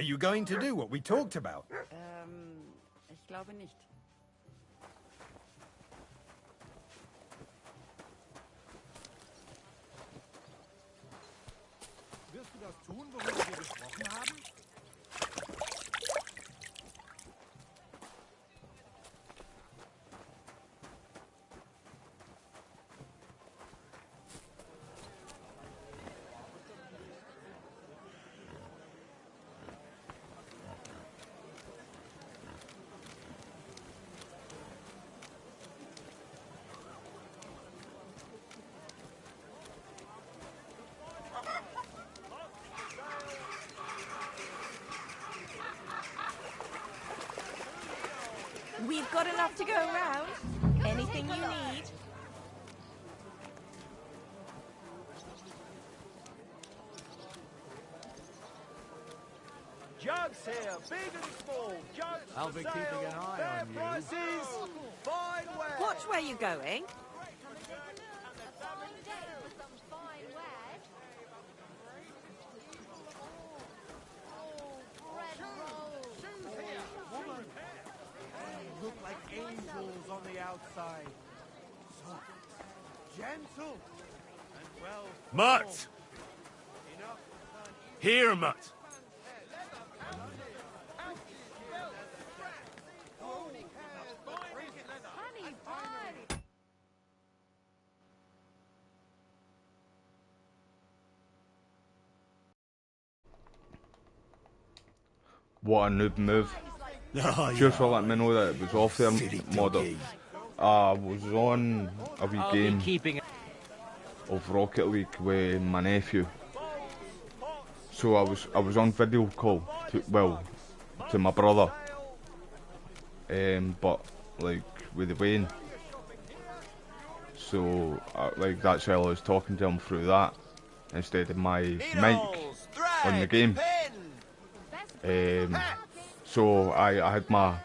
Are you going to do what we talked about? Ich glaube nicht. Wirst du das tun, worüber wir gesprochen haben? We've got enough to go around. Anything you need. Jugs here, big and small. Jugs I'll be keeping an eye fair on you. prices, fine wear. Watch where you're going. Look like angels on the outside. Soft, gentle, and well. Mutt! Here, Mutt! What a noob move. Cheers for letting me know that it was off there, modder. I was on a wee game of Rocket League with my nephew. So I was on video call to my brother. But like with the Wayne. So like that's why I was talking to him through that instead of my mic on the game. So I had my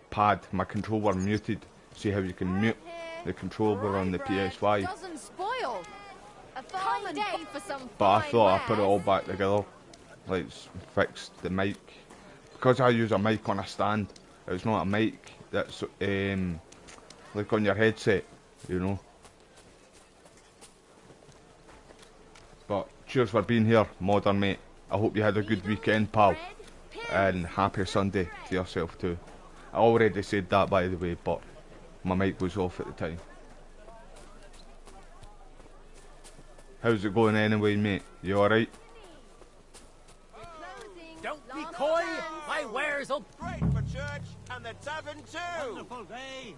pad, my controller muted. See how you can mute the controller on the PS5. But I thought I put it all back together, like fixed the mic. Because I use a mic on a stand, it's not a mic that's like on your headset, you know. But cheers for being here, Modern mate. I hope you had a good weekend, pal. And happy Sunday to yourself too. I already said that, by the way, but my mic was off at the time. How's it going anyway, mate? You alright? Don't be coy, my wares will break for church and the tavern too. Wonderful day.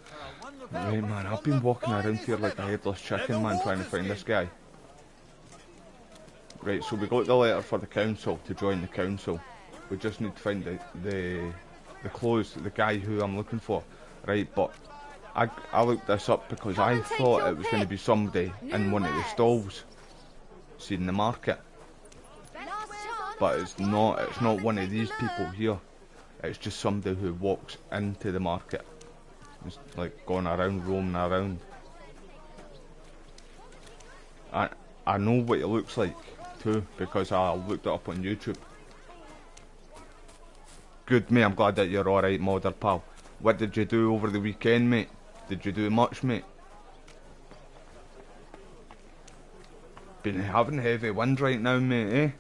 Right, man, I've been walking around here like a headless chicken, man, trying to find this guy. Right, so we got the letter for the council to join the council. We just need to find the clothes, the guy who I'm looking for. Right, but I looked this up because I thought it was going to be somebody in one of the stalls seen the market. But it's not one of these people here. It's just somebody who walks into the market. It's like going around, roaming around. I know what it looks like too because I looked it up on YouTube. Good, mate, I'm glad that you're alright, Modder pal. What did you do over the weekend, mate? Did you do much, mate? Been having heavy wind right now, mate, eh?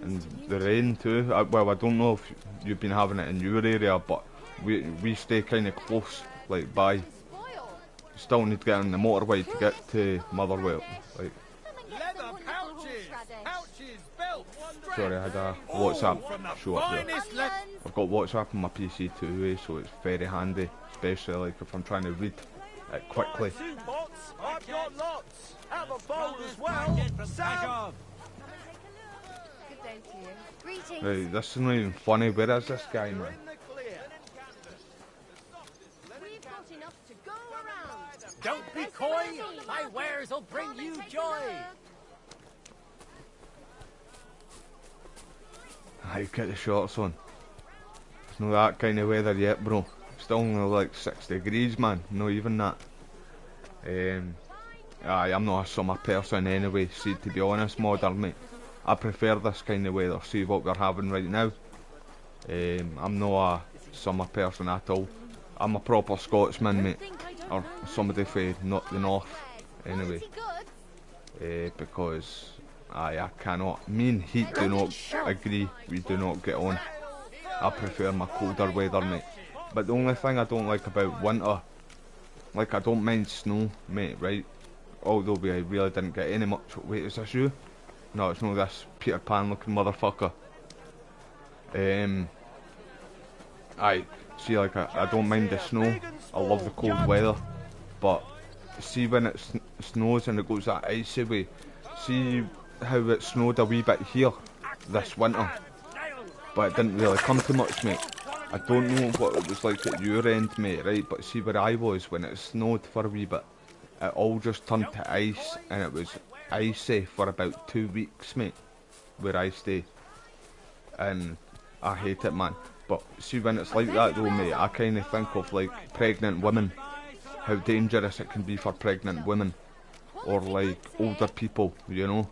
And the rain too. Well, I don't know if you've been having it in your area, but we stay kind of close, like by. Still need to get on the motorway to get to Motherwell, like. Sorry, I had a WhatsApp show up there. I've got WhatsApp on my PC too, so it's very handy, especially like if I'm trying to read it quickly. I've got lots. Have a bowl as well. Sam. Right, this is not even funny. Where is this guy, man? Don't be coy. My wares will bring you joy. I get the shorts on. It's not that kind of weather yet, bro. Still only like 6 degrees, man. Not even that. I'm not a summer person anyway. See, to be honest, Modern mate, I prefer this kind of weather. See what we're having right now. I'm not a summer person at all. I'm a proper Scotsman, mate, or somebody from not the north, anyway. Because I cannot. Me and heat do not agree. We do not get on. I prefer my colder weather, mate. But the only thing I don't like about winter, like I don't mind snow, mate, right? Although we really didn't get any much. Wait, is this you? No, it's not this Peter Pan looking motherfucker. Aye, see, like I don't mind the snow. I love the cold weather. But see when it snows and it goes that icy way. See how it snowed a wee bit here this winter, but it didn't really come too much, mate. I don't know what it was like at your end, mate, right? But see where I was when it snowed for a wee bit, it all just turned to ice, and it was icy for about 2 weeks, mate, where I stay. And I hate it, man. But see when it's like that though, mate, I kind of think of like pregnant women, how dangerous it can be for pregnant women, or like older people, you know.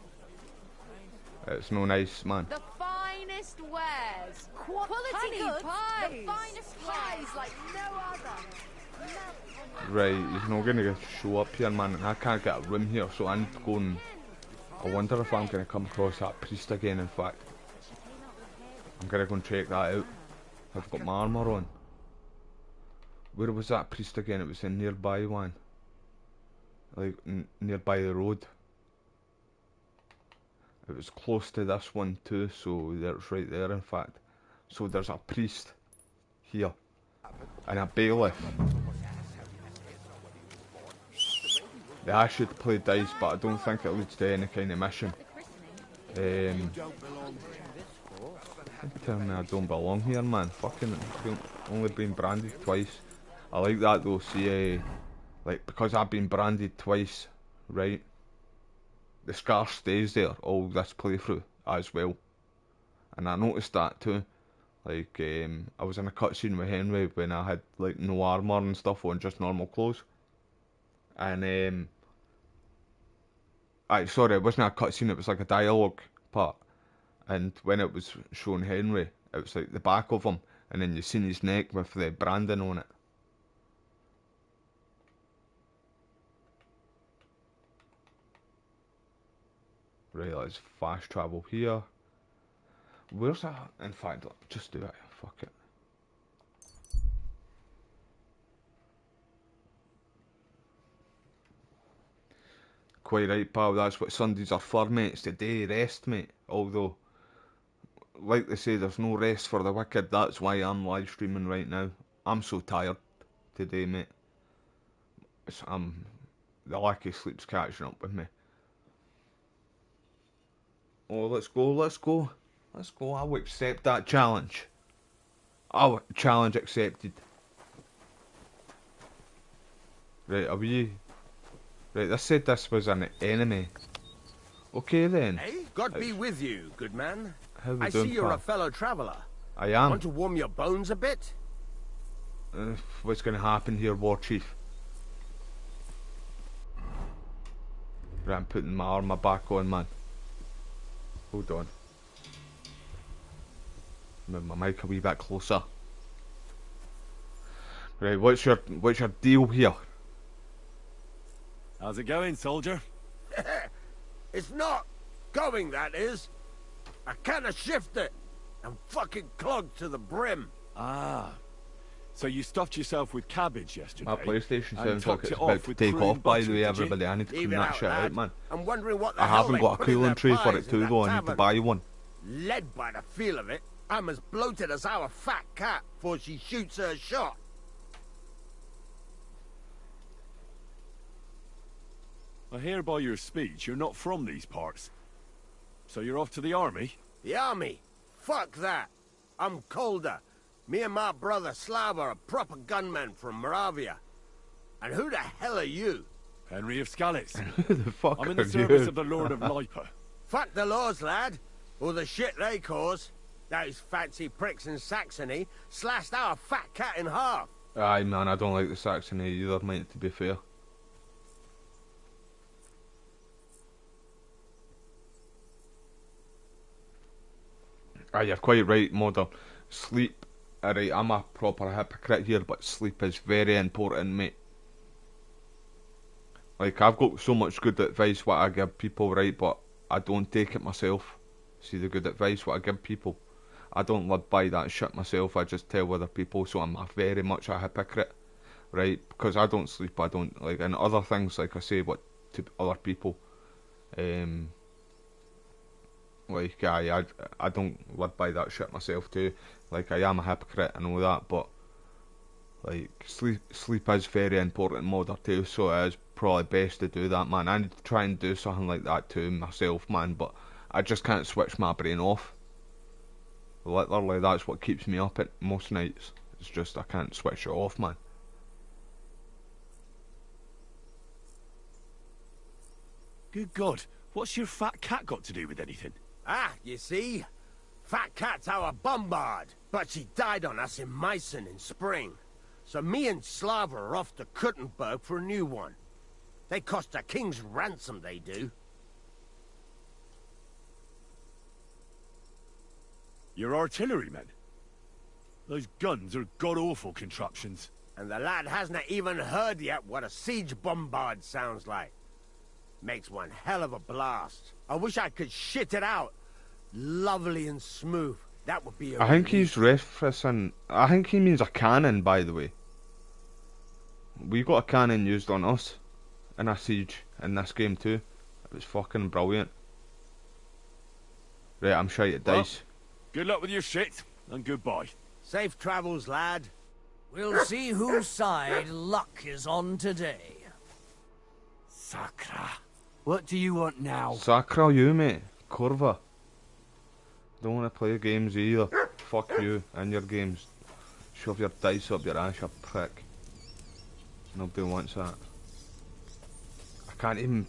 It's no nice, man. The finest wares. Quality goods. The finest pies like no other. Right, he's not gonna show up here, man, and I can't get a room here, so I'm going. I wonder if I'm gonna come across that priest again. In fact, I'm gonna go and check that out. I've got my armour on. Where was that priest again? It was a nearby one, like nearby the road. It was close to this one too, so it's right there, in fact. So there's a priest here and a bailiff. They ask you to play dice, but I don't think it leads to any kind of mission. Tell me I don't belong here, man. Fucking only been branded twice. I like that though. See, like because I've been branded twice, right? The scar stays there all this playthrough as well, and I noticed that too. Like I was in a cutscene with Henry when I had like no armor and stuff on, just normal clothes. And sorry, it wasn't a cutscene. It was like a dialogue part. And when it was showing Henry, it was like the back of him, and then you seen his neck with the branding on it. Right, let's fast travel here. Where's that? In fact, just do it. Fuck it. Quite right, pal. That's what Sundays are for, mate. It's the day of rest, mate. Although, like they say, there's no rest for the wicked. That's why I'm live streaming right now. I'm so tired today, mate. The lack of sleep's catching up with me. Oh, let's go, let's go. Let's go, I'll accept that challenge. Oh, challenge accepted. Right, are we... Right, this said this was an enemy. Okay then. Hey, God be with you, good man. How we I doing, see you're pal? a fellow traveller. I am. Want to warm your bones a bit? What's going to happen here, War Chief? Right, I'm putting my armour back on, man. Hold on. Move my mic a wee bit closer. Right, what's your deal here? How's it going, soldier? It's not going, that is. I kinda shifted it. I'm fucking clogged to the brim. Ah. So you stuffed yourself with cabbage yesterday. My PlayStation and sounds like topped it's it about to with take cream off, by butter, the way, did you? everybody. I need to clean Leave it that out, shit lad. out, man. I'm wondering what the I hell haven't they got a put in cooling their tray for pies it in too, that though. I need to tavern. buy one. Led by the feel of it, I'm as bloated as our fat cat before she shoots her shot. I hear by your speech you're not from these parts. So you're off to the army? The army? Fuck that. I'm colder. Me and my brother Slava are proper gunmen from Moravia. And who the hell are you? Henry of Skalitz. Who the fuck I'm in are the service you? of the Lord of Lipa. Fuck the laws, lad. Or the shit they cause. Those fancy pricks in Saxony slashed our fat cat in half. Aye, man, I don't like the Saxony either, mate, to be fair. Aye, you're quite right, Modern. Sleep, alright, I'm a proper hypocrite here, but sleep is very important, mate. Like, I've got so much good advice what I give people, right, but I don't take it myself. See the good advice what I give people? I don't live by that shit myself, I just tell other people, so I'm very much a hypocrite, right? Because I don't sleep, I don't, like, and other things, like I say, what to other people, like, I don't live by that shit myself too. Like, I am a hypocrite, I know that, but, like, sleep is very important, Modder, too, so it is probably best to do that, man. I need to try and do something like that too myself, man, but I just can't switch my brain off. Literally, that's what keeps me up at most nights. It's just I can't switch it off, man. Good God, what's your fat cat got to do with anything? Ah, you see? Fat Cat's our bombard, but she died on us in Meissen in spring. So me and Slava are off to Kuttenberg for a new one. They cost a king's ransom, they do. Your artillerymen? Those guns are god-awful contraptions. And the lad hasn't even heard yet what a siege bombard sounds like. Makes one hell of a blast. I wish I could shit it out. Lovely and smooth. That would be a I think he's referencing... I think he means a cannon, by the way. We got a cannon used on us in a siege in this game too. It was fucking brilliant. Right, I'm shite at dice. Good luck with your shit, and goodbye. Safe travels, lad. We'll see whose side luck is on today. Sakra. What do you want now? Sacra you, mate. Curva. Don't want to play games either. Fuck you and your games. Shove your dice up your ass, you prick. Nobody wants that. I can't even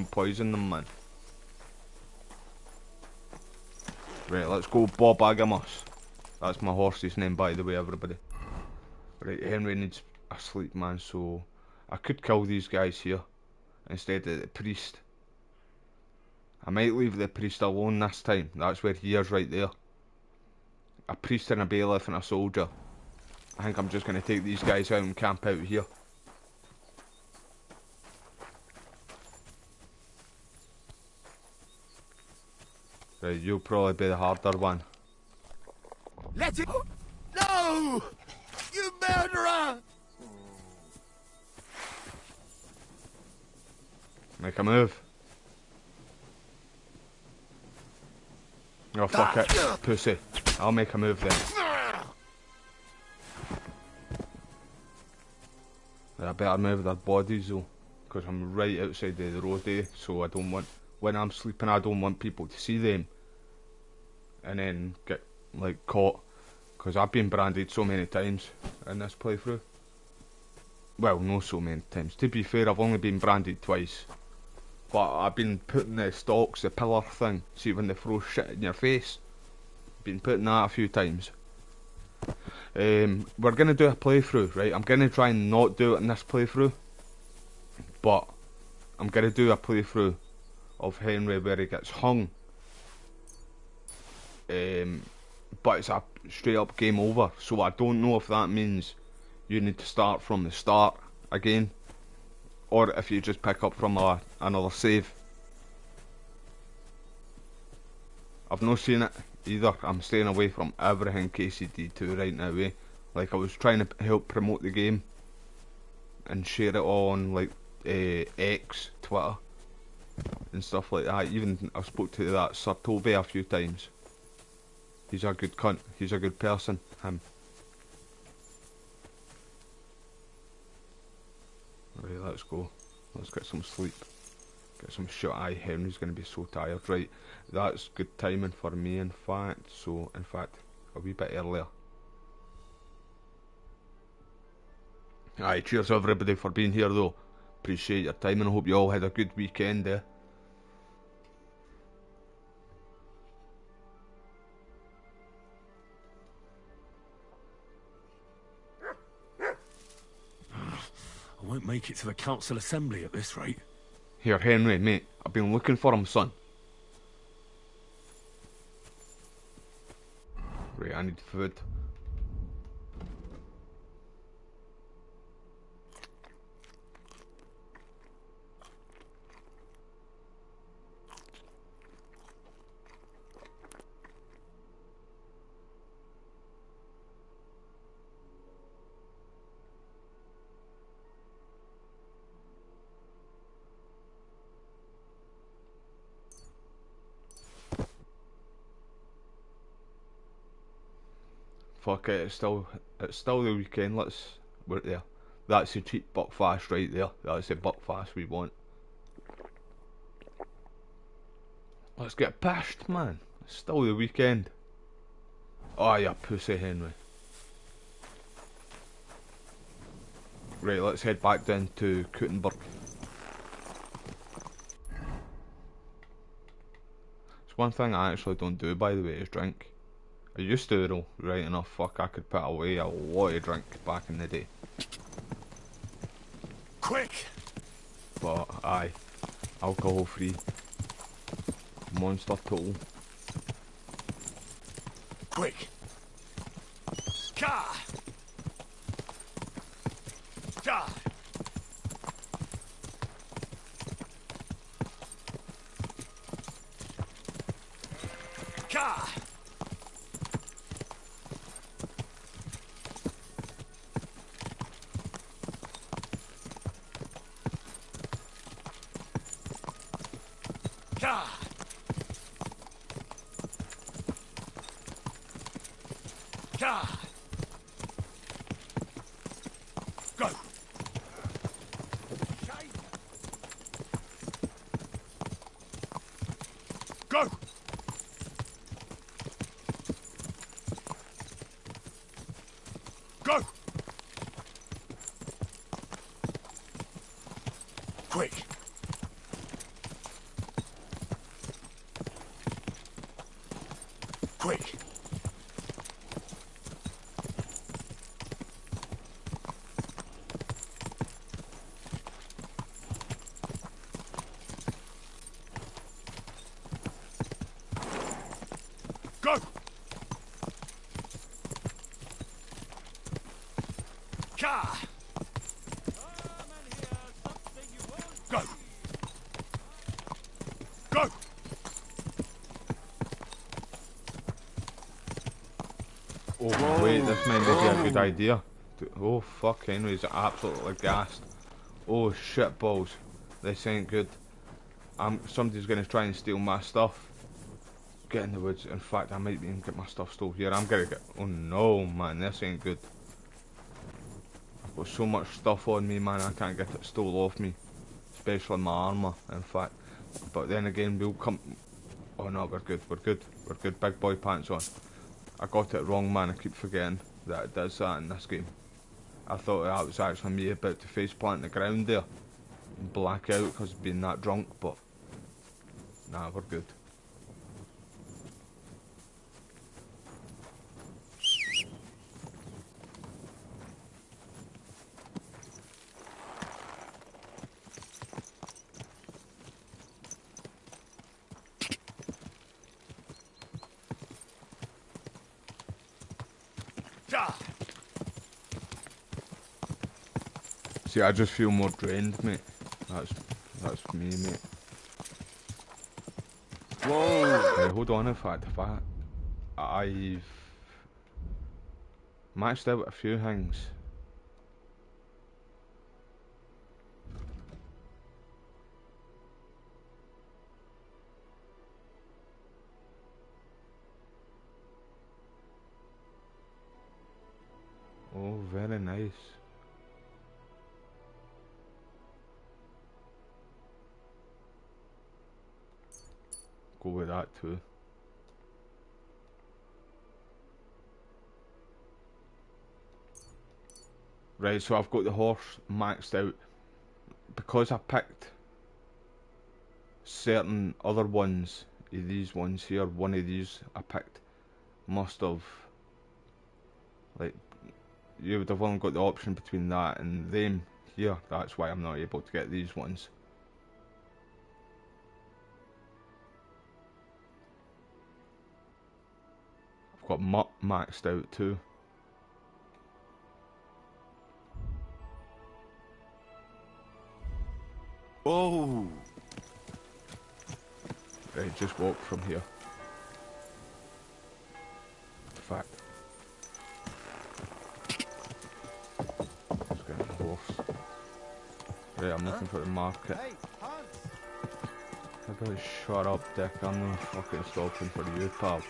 poison them, man. Right, let's go Bob Agamus. That's my horse's name, by the way, everybody. Right, Henry needs a sleep, man, so I could kill these guys here instead of the priest. I might leave the priest alone this time. That's where he is, right there. A priest and a bailiff and a soldier. I think I'm just going to take these guys out and camp out here. Right, you'll probably be the harder one. Let it... No! You murderer! Make a move. Oh, fuck it. Pussy. I'll make a move then. I better move their bodies though, because I'm right outside the road there, so I don't want, when I'm sleeping, I don't want people to see them and then get, like, caught, because I've been branded so many times in this playthrough. Well, not so many times. To be fair, I've only been branded twice, but I've been putting the stalks, the pillar thing, see when they throw shit in your face, been putting that a few times. We're going to do a playthrough, right? I'm going to try and not do it in this playthrough, but I'm going to do a playthrough of Henry where he gets hung, but it's a straight up game over, so I don't know if that means you need to start from the start again, or if you just pick up from another save. I've not seen it either. I'm staying away from everything KCD2 right now, eh? Like, I was trying to help promote the game and share it on, like, X, Twitter and stuff like that. Even I spoke to that Sir Toby a few times. He's a good cunt. He's a good person, him. Right, let's go. Let's get some sleep. Get some shit. Aye, Henry's going to be so tired. Right, that's good timing for me, in fact. So, in fact, a wee bit earlier. Aye, cheers everybody for being here though. Appreciate your time and I hope you all had a good weekend, eh? I won't make it to the council assembly at this rate. Here, Henry, mate. I've been looking for him, son. I need food. Fuck it, it's still the weekend, let's work there. That's the cheap buckfast right there. That's the buckfast we want. Let's get bashed, man. It's still the weekend. Oh, you pussy Henry. Right, let's head back down to Kuttenberg. It's one thing I actually don't do, by the way, is drink. I used to though, right enough. Fuck, I could put away a lot of drink back in the day. Quick! But aye, alcohol free. Monster total. Quick! Ka! Ka! Ka! Ka! Ka! Go! Go! Go! Quick! Quick! Go! Ka! Go! Go! Oh wait, this might be a good idea. Oh fuck, Henry's absolutely gassed. Oh shit balls, this ain't good. Somebody's gonna try and steal my stuff. Get in the woods. In fact, I might even get my stuff stole here. I'm gonna get. Oh no, man, this ain't good. I've got so much stuff on me, man. I can't get it stole off me, especially my armor. In fact, but then again, we'll come. Oh no, we're good. We're good. We're good. Big boy pants on. I got it wrong, man. I keep forgetting that it does that in this game. I thought that was actually me about to face plant the ground there and black out because of being that drunk, but nah, we're good. Ka! See, I just feel more drained, mate. That's me, mate. Whoa! Hey, hold on, in fact, I've maxed out a few things. Oh, very nice. Go with that too. Right, so I've got the horse maxed out. Because I picked certain other ones of these ones here, one of these I picked must have, like, you would have only got the option between that and them here. That's why I'm not able to get these ones. I've got mutt maxed out too. Oh! Right, just walk from here. In fact, let's get a horse. Right, I'm looking for the market. Hey, Hans! How about shut up, dick? I'm not fucking stopping for you, pal.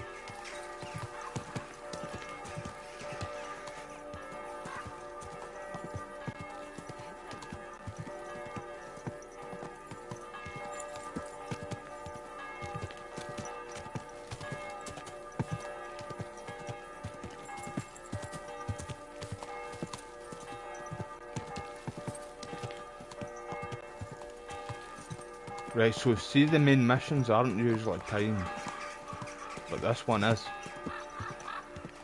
Right, so see the main missions aren't usually timed, but this one is.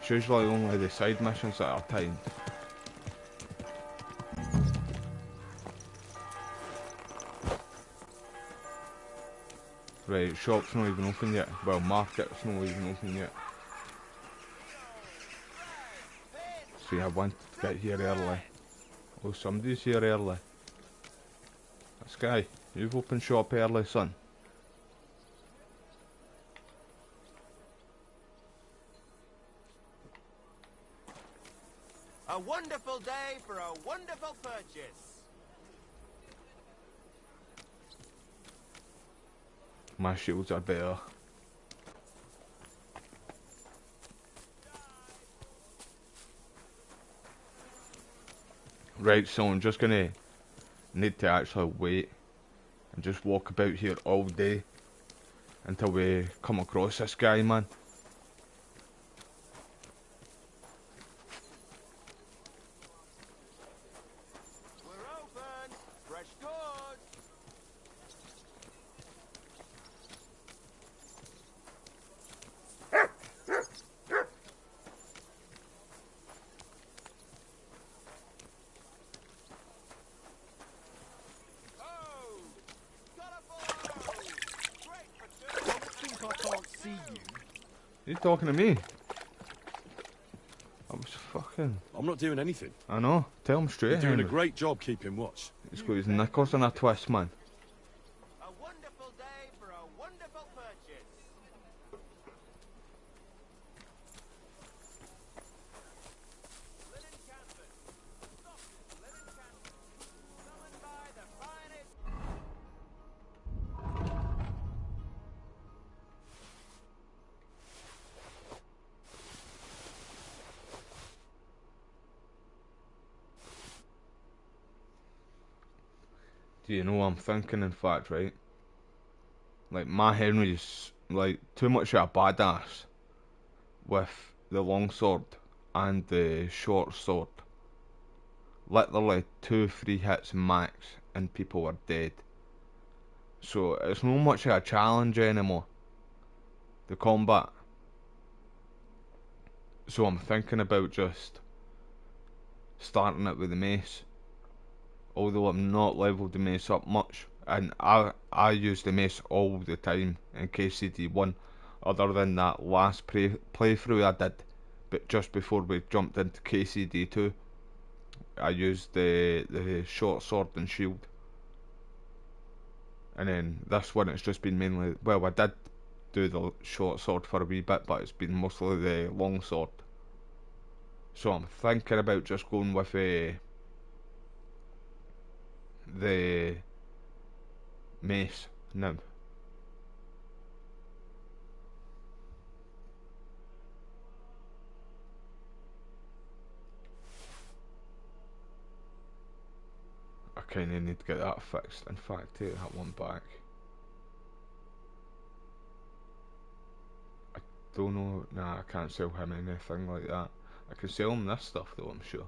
It's usually only the side missions that are timed. Right, shop's not even open yet. Well, market's not even open yet. See, I wanted to get here early. Oh, somebody's here early. This guy, you've opened shop early, son. A wonderful day for a wonderful purchase. My shields are better. Right, so I'm just gonna need to actually wait and just walk about here all day until we come across this guy, man. We're open. Fresh goods. Oh, colourful. Great for two. Don't think I can't see you. You talking to me? I was fucking... I'm not doing anything. I know, tell him straight. You're doing a Henry. great job keeping watch. He's got his knickers in a twist, man. A wonderful day for a wonderful purchase. Linen canvas. Soft linen canvas. Summoned by the finest. Do you know what I'm thinking, in fact, right? Like, my Henry's, like, too much of a badass with the longsword and the short sword. Literally 2-3 hits max and people are dead. So it's not much of a challenge anymore, the combat. So I'm thinking about just starting it with the mace. Although I've not leveled the mace up much, and I use the mace all the time in KCD1, other than that last playthrough I did, but just before we jumped into KCD2, I used the short sword and shield. And then this one it's just been mainly, well, I did do the short sword for a wee bit, but it's been mostly the long sword. So I'm thinking about just going with the mace now. I kinda need to get that fixed. In fact, take that one back. I don't know, nah, I can't sell him anything like that. I can sell him this stuff though, I'm sure.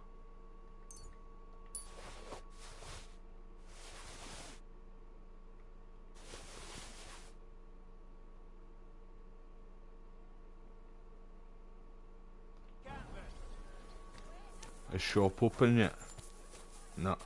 Is shop open yet? No.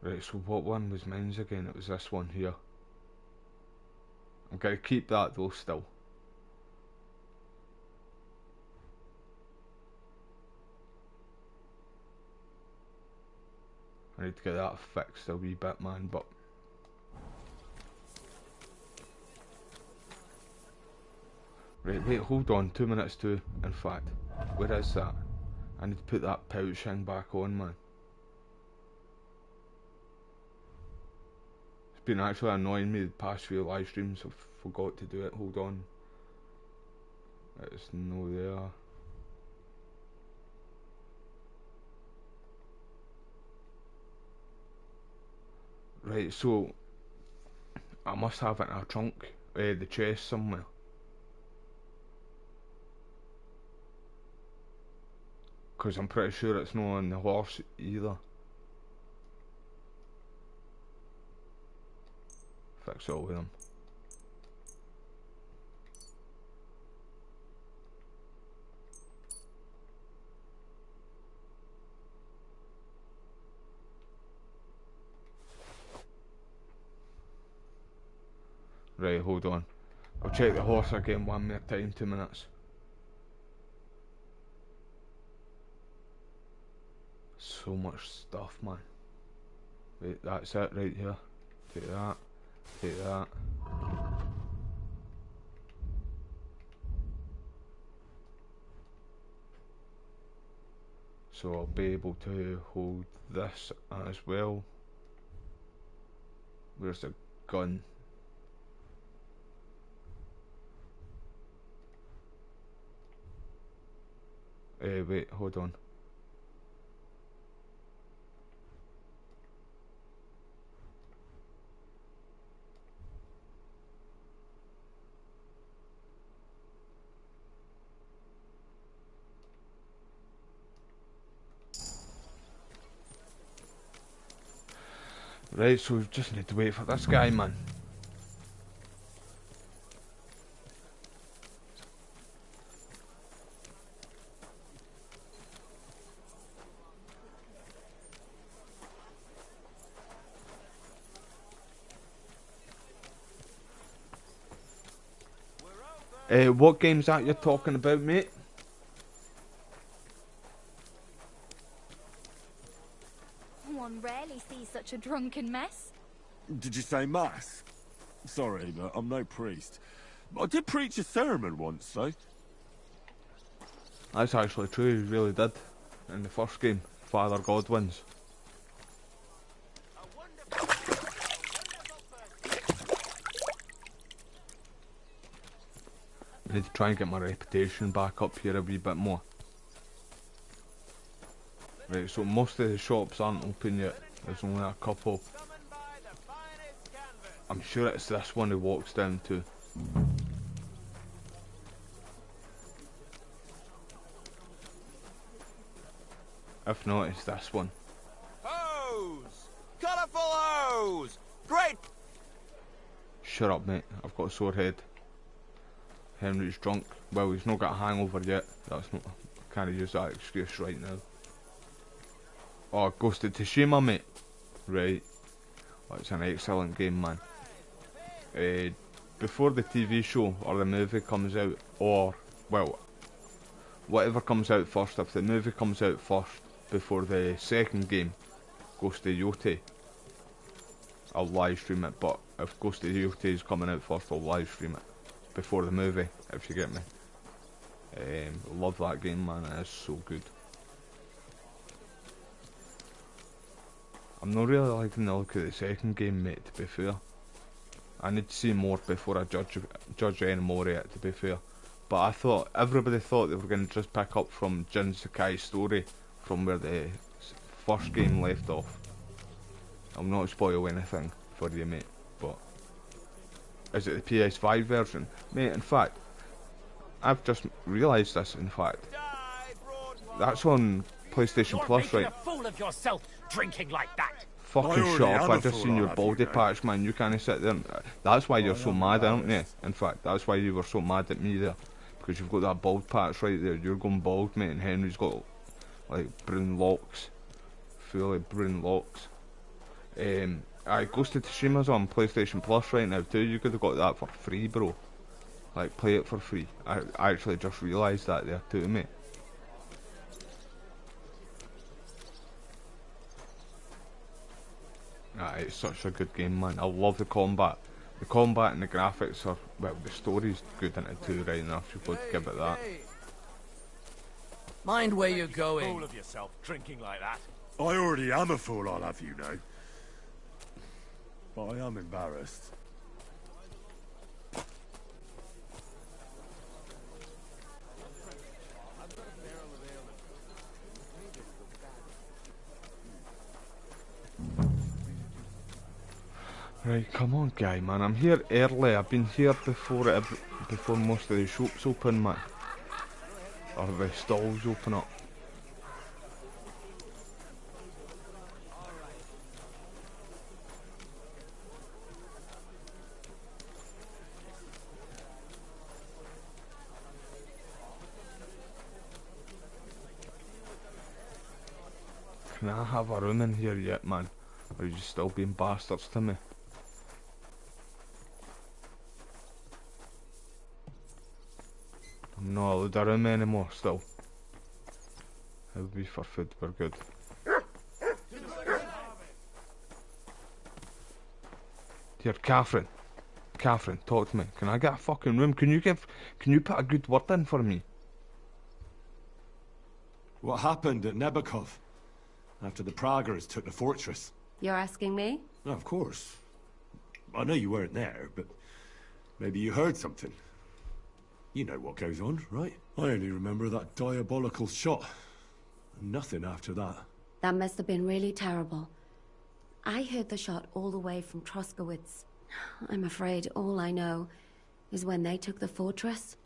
Right, so what one was mine's again? It was this one here. I'm gonna keep that though still. I need to get that fixed a wee bit, man, but... Right, wait, hold on, 2 minutes to, in fact. Where is that? I need to put that pouch thing back on, man. It's been actually annoying me the past few live streams. I forgot to do it, hold on. It's no there. Right, so I must have it in a trunk, the chest somewhere. Because I'm pretty sure it's not on the horse either. Fix it all with them. Right, hold on. I'll check the horse again one more time, 2 minutes. So much stuff, man. Wait, that's it right here. Take that. Take that. So I'll be able to hold this as well. Where's the gun? Wait, hold on. Right, so we just need to wait for this guy, man. What game's that you're talking about, mate? One rarely sees such a drunken mess. Did you say mass? Sorry, but I'm no priest. I did preach a sermon once, though. That's actually true, he really did. In the first game, Father God wins. I need to try and get my reputation back up here a wee bit more. Right, so most of the shops aren't open yet. There's only a couple. I'm sure it's this one he walks down to. If not, it's this one. Hose! Colourful hose! Great! Shut up, mate. I've got a sore head. Henry's drunk. Well, he's not got a hangover yet. That's not... I can't use that excuse right now. Oh, Ghost of Tsushima, mate. Right. Oh, it's an excellent game, man. Before the TV show or the movie comes out, or, well, whatever comes out first, if the movie comes out first before the second game, Ghost of Yoti, I'll live stream it, but if Ghost of Yoti is coming out first, I'll live stream it before the movie, if you get me. Love that game, man, it is so good. I'm not really liking the look of the second game, mate, to be fair. I need to see more before I judge any more of it, to be fair. But I thought, everybody thought they were going to just pick up from Jin Sakai's story from where the first game left off. I'll not spoil anything for you, mate, but... Is it the PS5 version? Mate, in fact, I've just realised this, in fact. That's on PlayStation Plus, right? A fool of yourself drinking like that. Fucking shut up, I just seen your baldy patch, man. You can't sit there. That's why you're so mad, aren't you? In fact, that's why you were so mad at me there. Because you've got that bald patch right there. You're going bald, mate, and Henry's got, like, brown locks. Fully brown locks. Ghost of Tsushima's on PlayStation Plus right now too. You could have got that for free, bro. Like, play it for free. I actually just realised that there too, mate. It's such a good game, man. I love the combat. The combat and the graphics are, well, the story's good in it too, right enough. You've got to give it that. Mind where you're going. Fool of yourself, drinking like that. I already am a fool, I'll have you know. But I am embarrassed. Right, come on, guy, man. I'm here early. I've been here before before most of the shops open, man. Or the stalls open up. Can I have a room in here yet, man? Or are you still being bastards to me? I'm not allowed a room anymore still. It'll be for food, we're good. Dear Catherine, talk to me. Can I get a fucking room? Can you put a good word in for me? What happened at Nebakov? After the Praguers took the fortress? You're asking me? No, of course. I know you weren't there, but maybe you heard something. You know what goes on, right? I only remember that diabolical shot. Nothing after that. That must have been really terrible. I heard the shot all the way from Troskowitz. I'm afraid all I know is when they took the fortress,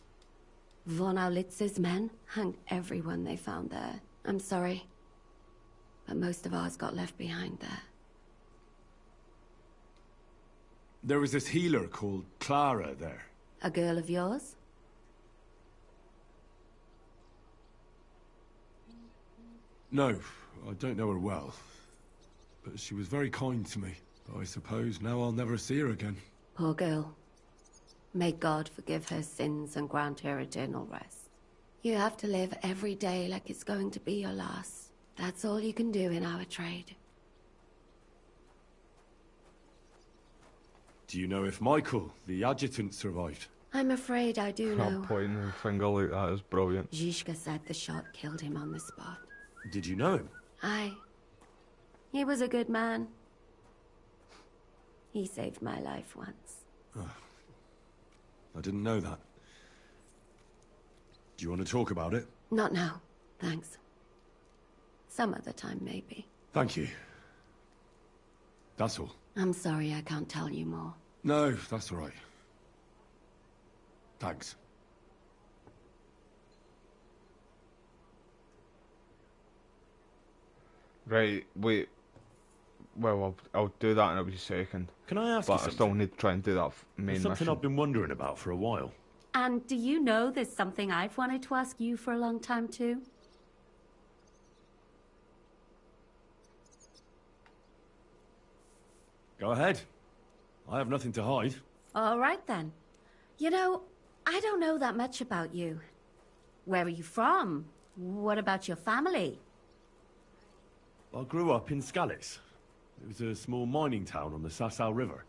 von Aulitz's men hanged everyone they found there. I'm sorry, but most of ours got left behind there. There was this healer called Clara there. A girl of yours? No, I don't know her well. But she was very kind to me. But I suppose now I'll never see her again. Poor girl. May God forgive her sins and grant her eternal rest. You have to live every day like it's going to be your last. That's all you can do in our trade. Do you know if Michael, the adjutant, survived? I'm afraid I do know. Pointing a finger like that is brilliant. Zhishka said the shot killed him on the spot. Did you know him? Aye. He was a good man. He saved my life once. Oh, I didn't know that. Do you want to talk about it? Not now, thanks. Some other time, maybe. Thank you. That's all. I'm sorry I can't tell you more. No, that's all right. Thanks. Right, wait. Well, I'll do that in a wee second. Can I ask you But I something? still need to try and do that main Something mission. I've been wondering about for a while. And do you know there's something I've wanted to ask you for a long time, too? Go ahead. I have nothing to hide. All right, then. You know, I don't know that much about you. Where are you from? What about your family? I grew up in Skalitz. It was a small mining town on the Sasau River.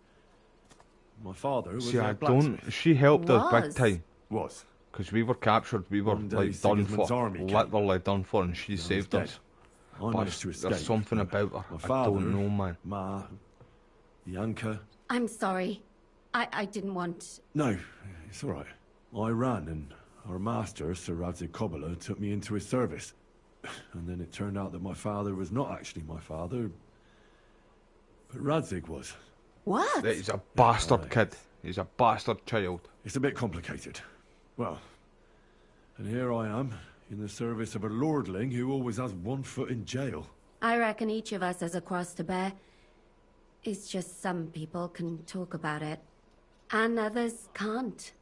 My father was See, a I blacksmith. don't. She helped us big Was. time. Was. Because we were captured, we were One day like done Sigismund's for, army came. literally done for, and she I was saved dead. us. I But managed to escape. there's something but about her. My I father, don't know, man. Ma, Yanka. I'm sorry. I didn't want... No, it's all right. I ran, and our master, Sir Radzig Kobyla, took me into his service. And then it turned out that my father was not actually my father, but Radzig was. What? He's a bastard Right. kid. He's a bastard child. It's a bit complicated. Well, and here I am, in the service of a lordling who always has one foot in jail. I reckon each of us has a cross to bear. It's just some people can talk about it, and others can't.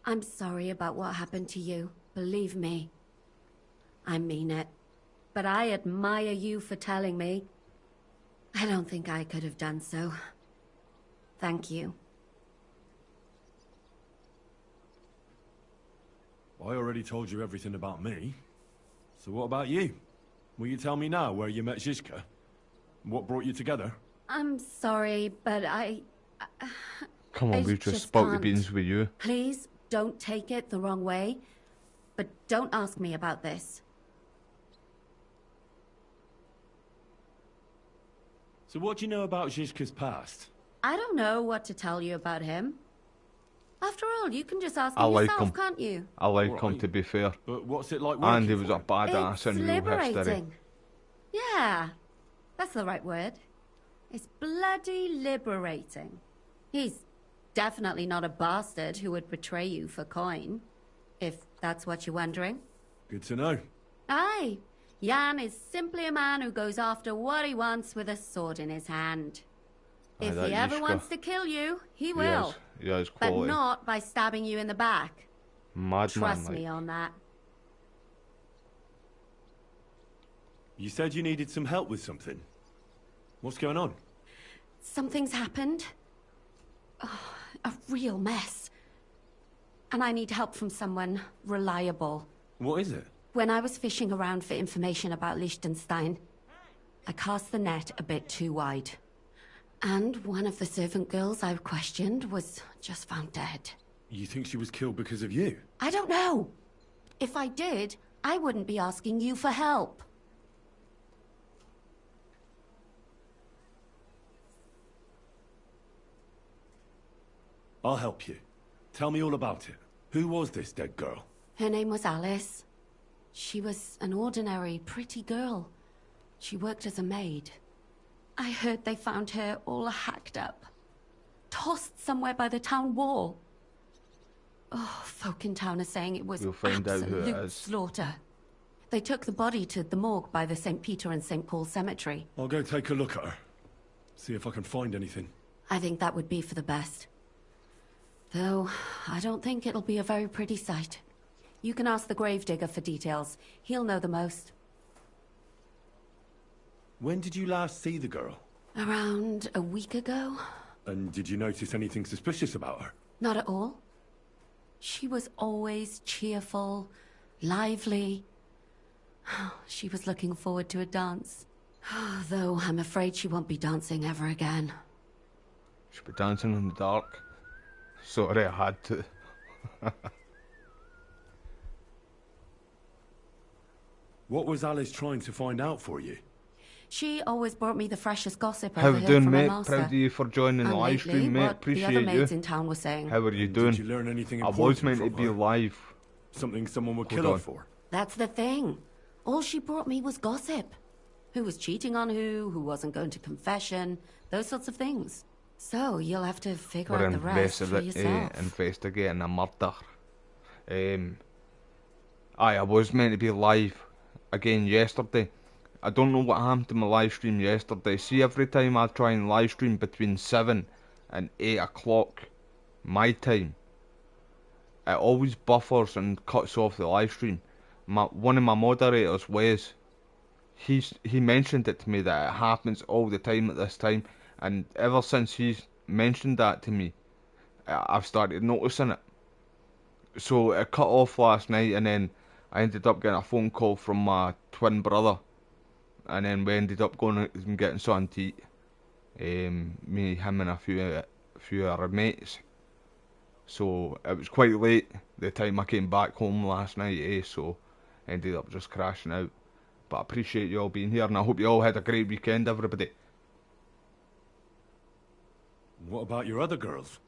I'm sorry about what happened to you, believe me. I mean it. But I admire you for telling me. I don't think I could have done so. Thank you. I already told you everything about me. So what about you? Will you tell me now where you met Zizka? What brought you together? I'm sorry, but Come on, I we've just just spoke the can't. beans with you. Please don't take it the wrong way, but don't ask me about this. So what do you know about Zizka's past? I don't know what to tell you about him. After all, you can just ask I him like yourself, him. can't you? I like him, Right. to be fair. But what's it like And he working was for a him? badass It's in real history. liberating. Yeah, that's the right word. It's bloody liberating. He's definitely not a bastard who would betray you for coin, if that's what you're wondering. Good to know. Aye, Jan is simply a man who goes after what he wants with a sword in his hand. Aye, If that he ever Yishka. wants to kill you, he will. He has But quality. not by stabbing you in the back. Madman, Trust like. me on that. You said you needed some help with something. What's going on? Something's happened. Oh, a real mess. And I need help from someone reliable. What is it? When I was fishing around for information about Liechtenstein, I cast the net a bit too wide. And one of the servant girls I've questioned was just found dead. You think she was killed because of you? I don't know. If I did, I wouldn't be asking you for help. I'll help you. Tell me all about it. Who was this dead girl? Her name was Alice. She was an ordinary, pretty girl. She worked as a maid. I heard they found her all hacked up. Tossed somewhere by the town wall. Oh, folk in town are saying it was We'll find out who it absolute is. slaughter. They took the body to the morgue by the St. Peter and St. Paul cemetery. I'll go take a look at her. See if I can find anything. I think that would be for the best. Though, I don't think it'll be a very pretty sight. You can ask the gravedigger for details. He'll know the most. When did you last see the girl? Around a week ago? And did you notice anything suspicious about her? Not at all. She was always cheerful, lively. She was looking forward to a dance. Though I'm afraid she won't be dancing ever again. She'll be dancing in the dark. Sorry, I had to. What was Alice trying to find out for you? She always brought me the freshest gossip How over you here doing, from her mate? master. Proud of you for joining the And live lately, stream, mate. what the Appreciate other you. maids in town were saying. How are you Did doing? you learn anything I important was meant to from be her? live. Something someone would Hold kill on. her for? That's the thing. All she brought me was gossip. Who was cheating on who wasn't going to confession, those sorts of things. So you'll have to figure We're out the rest for yourself. investigating a murder. Aye, I was meant to be live again yesterday. I don't know what happened to my live stream yesterday. See, every time I try and live stream between 7 and 8 o'clock my time, it always buffers and cuts off the live stream. One of my moderators, Wes, he mentioned it to me that it happens all the time at this time, and ever since he's mentioned that to me, I've started noticing it. So it cut off last night, and then I ended up getting a phone call from my twin brother, and then we ended up going out and getting something to eat. Me, him, and a few of our mates. So it was quite late the time I came back home last night, so ended up just crashing out. But I appreciate you all being here, and I hope you all had a great weekend, everybody. What about your other girls?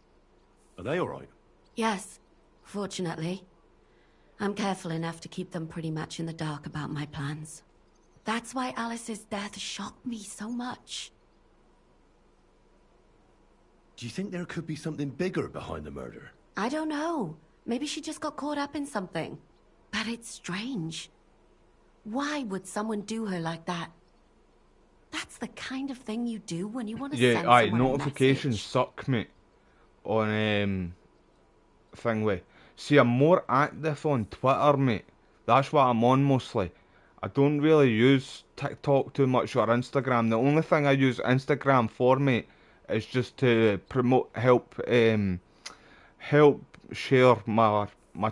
Are they alright? Yes, fortunately. I'm careful enough to keep them pretty much in the dark about my plans. That's why Alice's death shocked me so much. Do you think there could be something bigger behind the murder? I don't know. Maybe she just got caught up in something. But it's strange. Why would someone do her like that? That's the kind of thing you do when you want to send Aye, someone a notifications message. suck, mate. On thing way. See, I'm more active on Twitter, mate. That's what I'm on mostly. I don't really use TikTok too much or Instagram. The only thing I use Instagram for, mate, is just to promote, help share my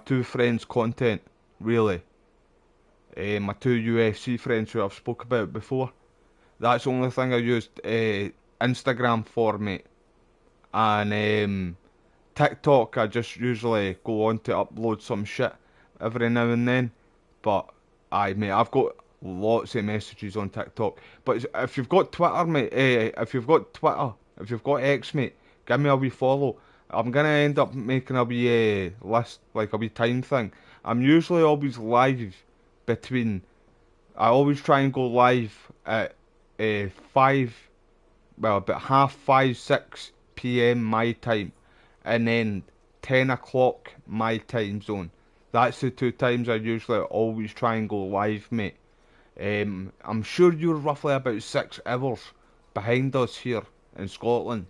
two friends' content, really. My two UFC friends who I've spoke about before. That's the only thing I used Instagram for, mate. And TikTok, I just usually go on to upload some shit every now and then. But aye, mate, I've got lots of messages on TikTok. But if you've got Twitter, mate, if you've got X, mate, give me a wee follow. I'm gonna end up making a wee list, like a wee time thing. I'm usually always live between. I always try and go live at 5, well, about 5:30, 6 p.m. my time, and then 10 o'clock my time zone. That's the two times I usually always try and go live, mate. I'm sure you're roughly about 6 hours behind us here in Scotland.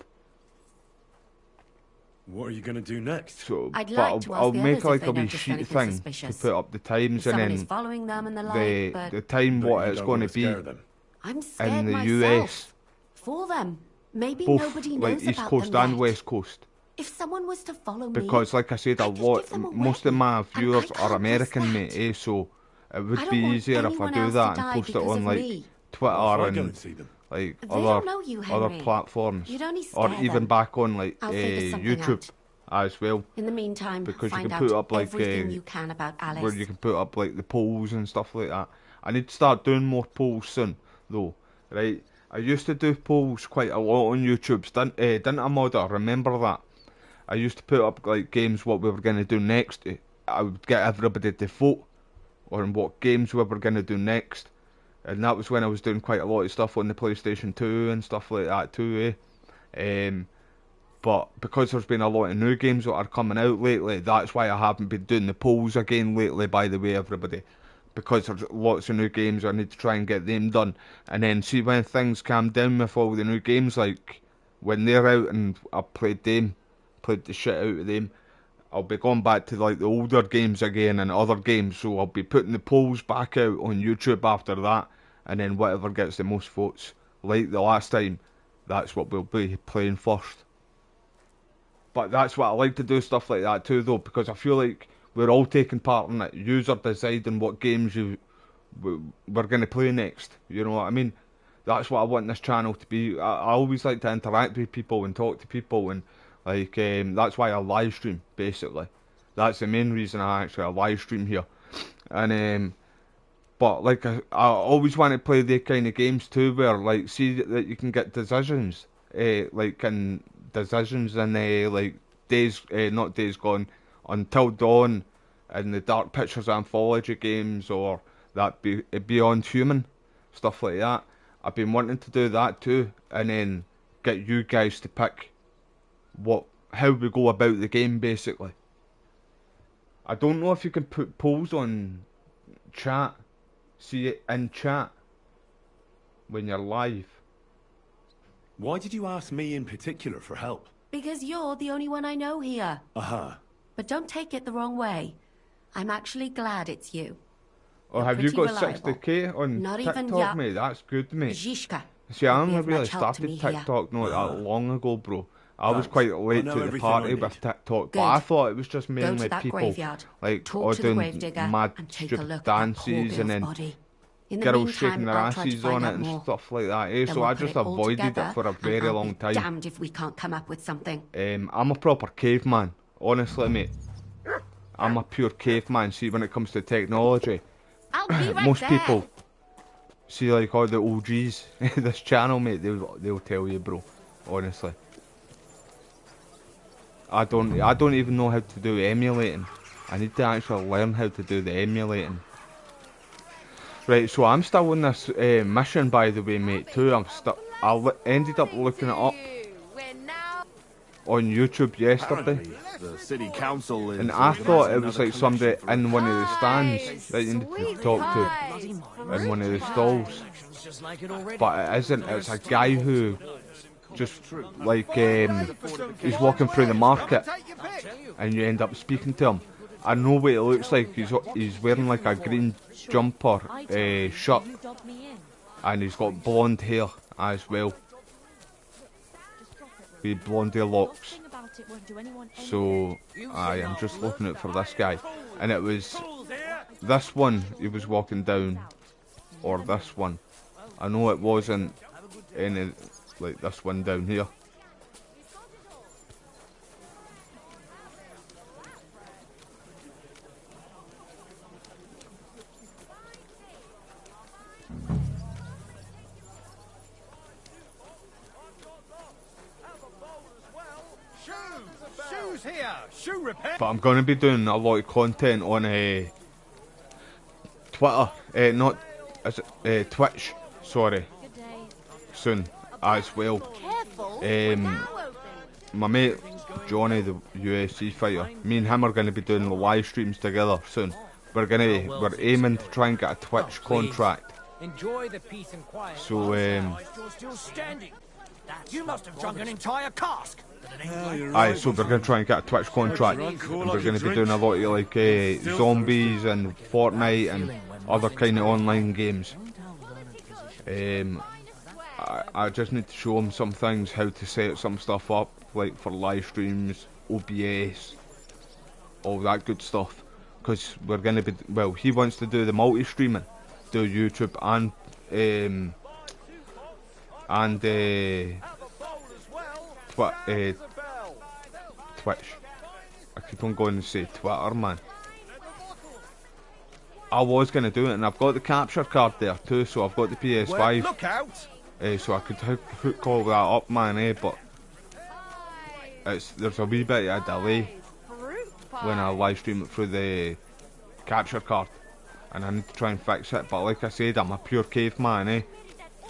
What are you going to do next? So, I'd but like to ask I'll the make others like if a they wee noticed sheet anything thing to suspicious. put up the times If someone and is then following them and the like, but the time But what you it's don't going wanna to be scare them. I'm scared in the myself. US, For them. Maybe both nobody like knows East about Coast them and yet. West Coast. If someone was to follow Because, me, like I said, I'd just give them most of away. my And I viewers can't are risk American, mate, that. so it I would don't be want easier if I anyone do else that to and die post it because on of like me. Twitter What if I go and and see them? like They other don't know you, other Henry. platforms, You'd only or scare even them. back on like I'll figure something YouTube as well, In the meantime, because you find can out put up like everything you can about Alice. where you can put up like the polls and stuff like that. I need to start doing more polls soon, though. Right, I used to do polls quite a lot on YouTube. Didn't I, Modder? Remember that? I used to put up like games what we were gonna do next. I would get everybody to vote on what games we were gonna do next, and that was when I was doing quite a lot of stuff on the PlayStation 2 and stuff like that too. But because there's been a lot of new games that are coming out lately, that's why I haven't been doing the polls again lately, by the way, everybody. Because there's lots of new games, I need to try and get them done. And then see when things calm down with all the new games, like when they're out and I've played the shit out of them, I'll be going back to like the older games again and other games, so I'll be putting the polls back out on YouTube after that, and then whatever gets the most votes, like the last time, that's what we'll be playing first. But that's what I like to do, stuff like that too, though, because I feel like we're all taking part in it. Yous are deciding what games we're going to play next. You know what I mean? That's what I want this channel to be. I always like to interact with people and talk to people, and like that's why I live stream, basically. That's the main reason I actually live stream here. And but like I always want to play the kind of games too, where like see that you can get decisions, like in decisions in like not Days Gone, Until Dawn, and the Dark Pictures anthology games, or that Beyond Human, stuff like that. I've been wanting to do that too, and then get you guys to pick how we go about the game, basically. I don't know if you can put polls on chat. See it in chat when you're live. Why did you ask me in particular for help? Because you're the only one I know here. Uh-huh. But don't take it the wrong way. I'm actually glad it's you. Oh, You're have you pretty got reliable. 60k on Not TikTok, even ya- mate? That's good, mate. Zhishka. See, I would be only of really much help to me started here. TikTok not that long ago, bro. I was Thanks. quite late I know to the everything party I with need. TikTok, but Good. I thought it was just Go mainly to that people graveyard. like Talk all to the doing gravedigger mad, and take a stupid look at that poor dances, and girl's then body. In the girls meantime, shaking their I'll try to asses on find it out and more. stuff like that. Then So we'll I put just it all avoided together, it for a and very I'll long be time. damned if we can't come up with something. I'm a proper caveman, honestly, mate. I'm a pure caveman. See, when it comes to technology, I'll be right most there. people see like all the OGs this channel, mate. They'll tell you, bro. Honestly, I don't even know how to do emulating. I need to actually learn how to do the emulating. Right, so I'm still on this mission, by the way, mate. Too. Ended up looking it up on YouTube yesterday. Apparently, the city council is And I thought it was organising like somebody another in one of the Pies, stands that you need to sweet talk pies, to in fruit one of the pies. stalls. Just like it already. But it isn't. It's a guy who just like he's walking through the market, and you end up speaking to him. I know what it looks like. He's wearing like a green jumper, shirt, and he's got blonde hair as well. With blonde hair locks. So I am just looking out for this guy, and it was this one he was walking down, or this one. I know it wasn't any like this one down here. Shoes here. Shoe repair. But I'm going to be doing a lot of content on Twitter, not Twitch. Sorry, soon as well. My mate Johnny, the UFC fighter, me and him are going to be doing the live streams together soon. We're aiming to try and get a Twitch contract. Enjoy the peace and quiet. So You're still standing. You must have drunk an entire cask. aye, so we're going to try and get a Twitch contract, and we're going to be doing a lot of like zombies and Fortnite and other kind of online games. I just need to show him some things, how to set some stuff up, like for live streams, OBS, all that good stuff. Because we're going to be, well, he wants to do the multi-streaming, do YouTube and Twitch. I keep on going to say Twitter, man. I was going to do it, and I've got the capture card there too, so I've got the PS5. Look out! So I could hook all that up, man, but there's a wee bit of a delay when I live stream it through the capture card, and I need to try and fix it. But like I said, I'm a pure caveman,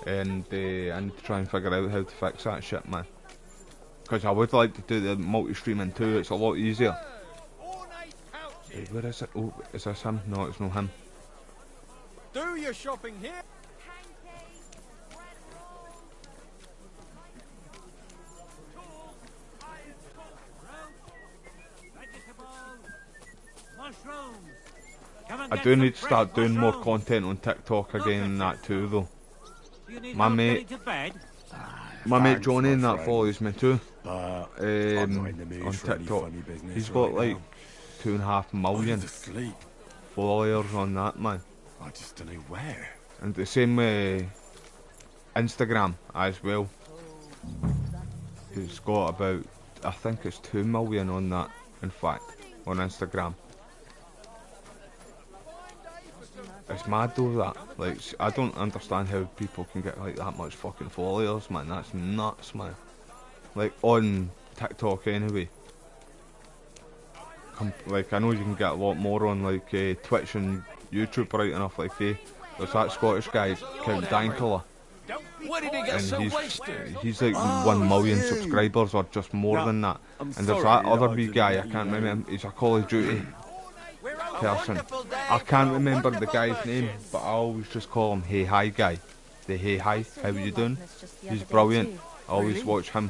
and I need to try and figure out how to fix that shit, man. Because I would like to do the multi-streaming too. It's a lot easier. Hey, where is it? Oh, is this him? No, it's not him. Do your shopping here. I do need to start doing more content on TikTok again and that too, though. My mate Johnny and that follows me too on TikTok. He's got like 2.5 million followers on that, man. I just don't know where. And the same with Instagram as well. He's got about, I think it's 2 million on that, in fact, on Instagram. It's mad though, that. Like, I don't understand how people can get like that much fucking followers, man. That's nuts, man. Like, on TikTok anyway. Like, I know you can get a lot more on like Twitch and YouTube, right enough. Like, there's that Scottish guy, Count Dankula, and he's like 1 million subscribers or just more than that. And there's that other wee guy, I can't remember. He's a Call of Duty person. I can't remember the guy's name, but I always just call him Hey Hi guy. The Hey Hi, how you doing? He's brilliant. I always watch him.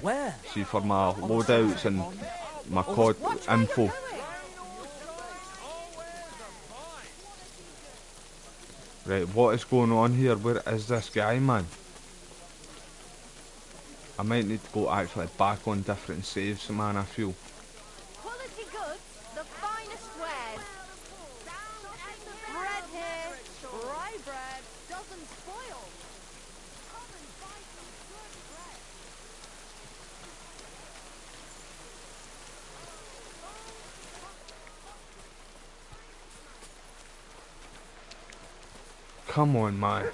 See, for my loadouts and my COD info. Right, what is going on here? Where is this guy, man? I might need to go actually back on different saves, man, I feel. Quality goods, the finest wares. Bread here, rye bread, doesn't spoil. Come and buy some good bread. Come on, man.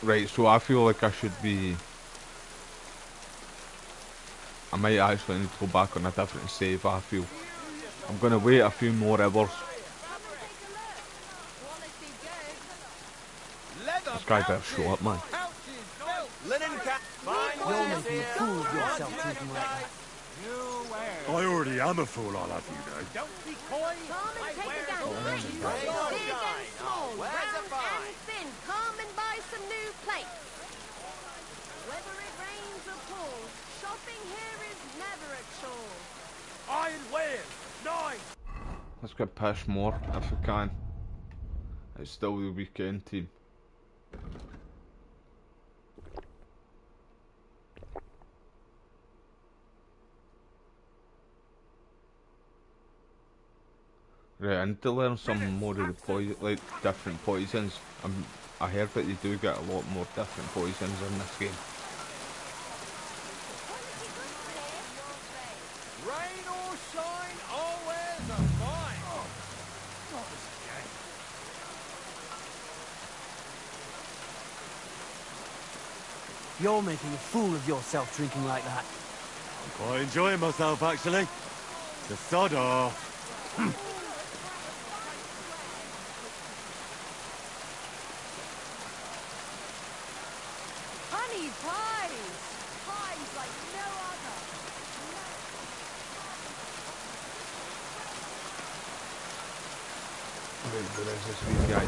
Right, so I feel like I should be... I might actually need to go back on a different save, I feel. I'm gonna wait a few more hours. This guy better show up, man. I already am a fool, I'll have you know. Don't be coy. Come and take a gander. Big Big and small, round and thin. Come and buy some new plates. Whether it rains or pours, shopping here is never a chore. Iron wares. Nice. Let's get pissed more if we can. It's still the weekend team. Right, I need to learn some more of the like different poisons. I heard that you do get a lot more different poisons in this game. Rain or shine, always a fine. You're making a fool of yourself drinking like that. I'm quite enjoying myself, actually. The sod off. Honey pies! Pies like no other. Where is this wee guy?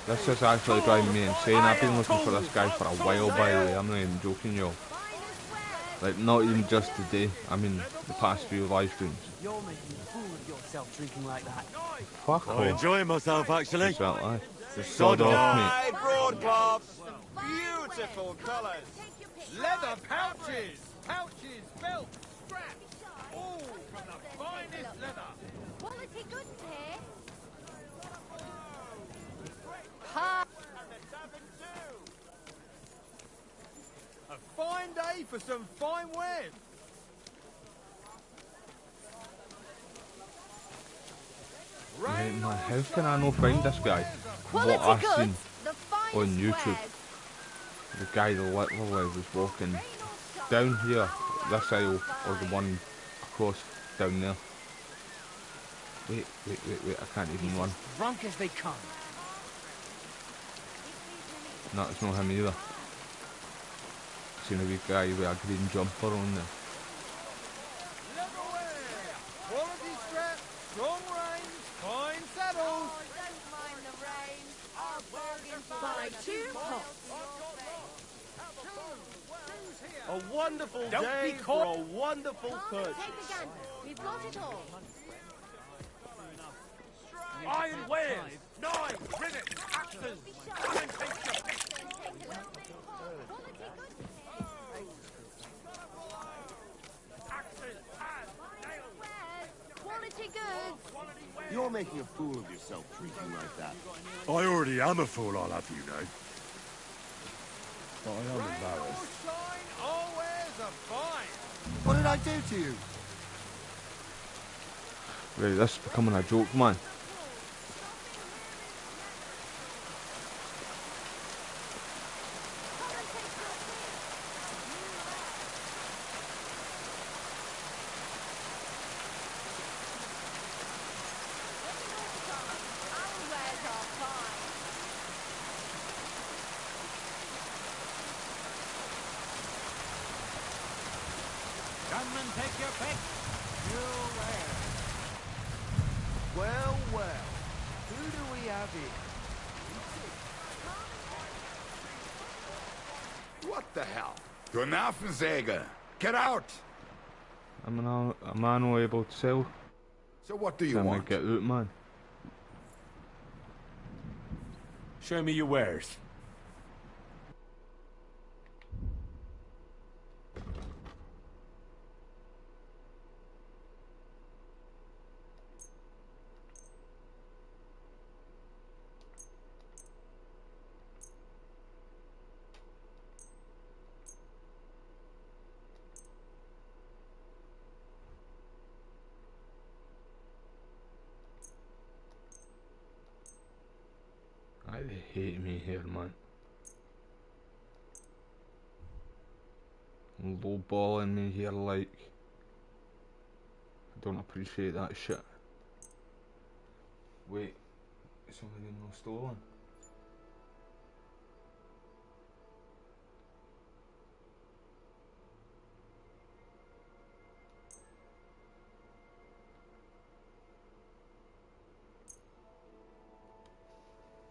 This is actually driving me insane. I've been looking for this guy for a while, by the way. I'm not even joking, y'all. Like, not even just today. I mean, the past few live streams. You're making a fool of yourself drinking like that. Fuck I'm off. enjoying myself, actually. Is that lie? The Sod off, mate. Hey, broadcloths. Beautiful colours. Leather pouches. Pouches, belts, straps. All from the finest leather. Quality goods here. A fine day for some fine wares. Right, man, how can I not find this guy? What Quality I've seen goods, the finest on YouTube. wares. The guy that literally was walking down here, this aisle, or the one across down there. Wait, I can't even run. Drunk as they come. No, it's not him either. Seen a wee guy with a green jumper on there. Leatherware. Quality straps, strong range, fine saddles. Don't mind the rain. Our bargain buy 2 pots. A wonderful Don't day be for caught. a wonderful Come and purchase. take a gander. We've got it all. Iron wares, knives, rivets, axes. Come and take your pick. Axes, pads, nails. Quality goods. You're making a fool of yourself drinking like that. I already am a fool, I'll have you know. But I am Rain or embarrassed. shine, always a fine. What did I do to you? Right, this is becoming a joke, man. Our wares are fine. Come and take your pick. New wares. Well, well. Who do we have here? What the hell? Du Nervensäge! Get out! Am I not able to sell? So what do you Can I want? get out, man? Show me your wares. They hate me here, man. Lowballing me here, like. I don't appreciate that shit. Wait, is something not stolen?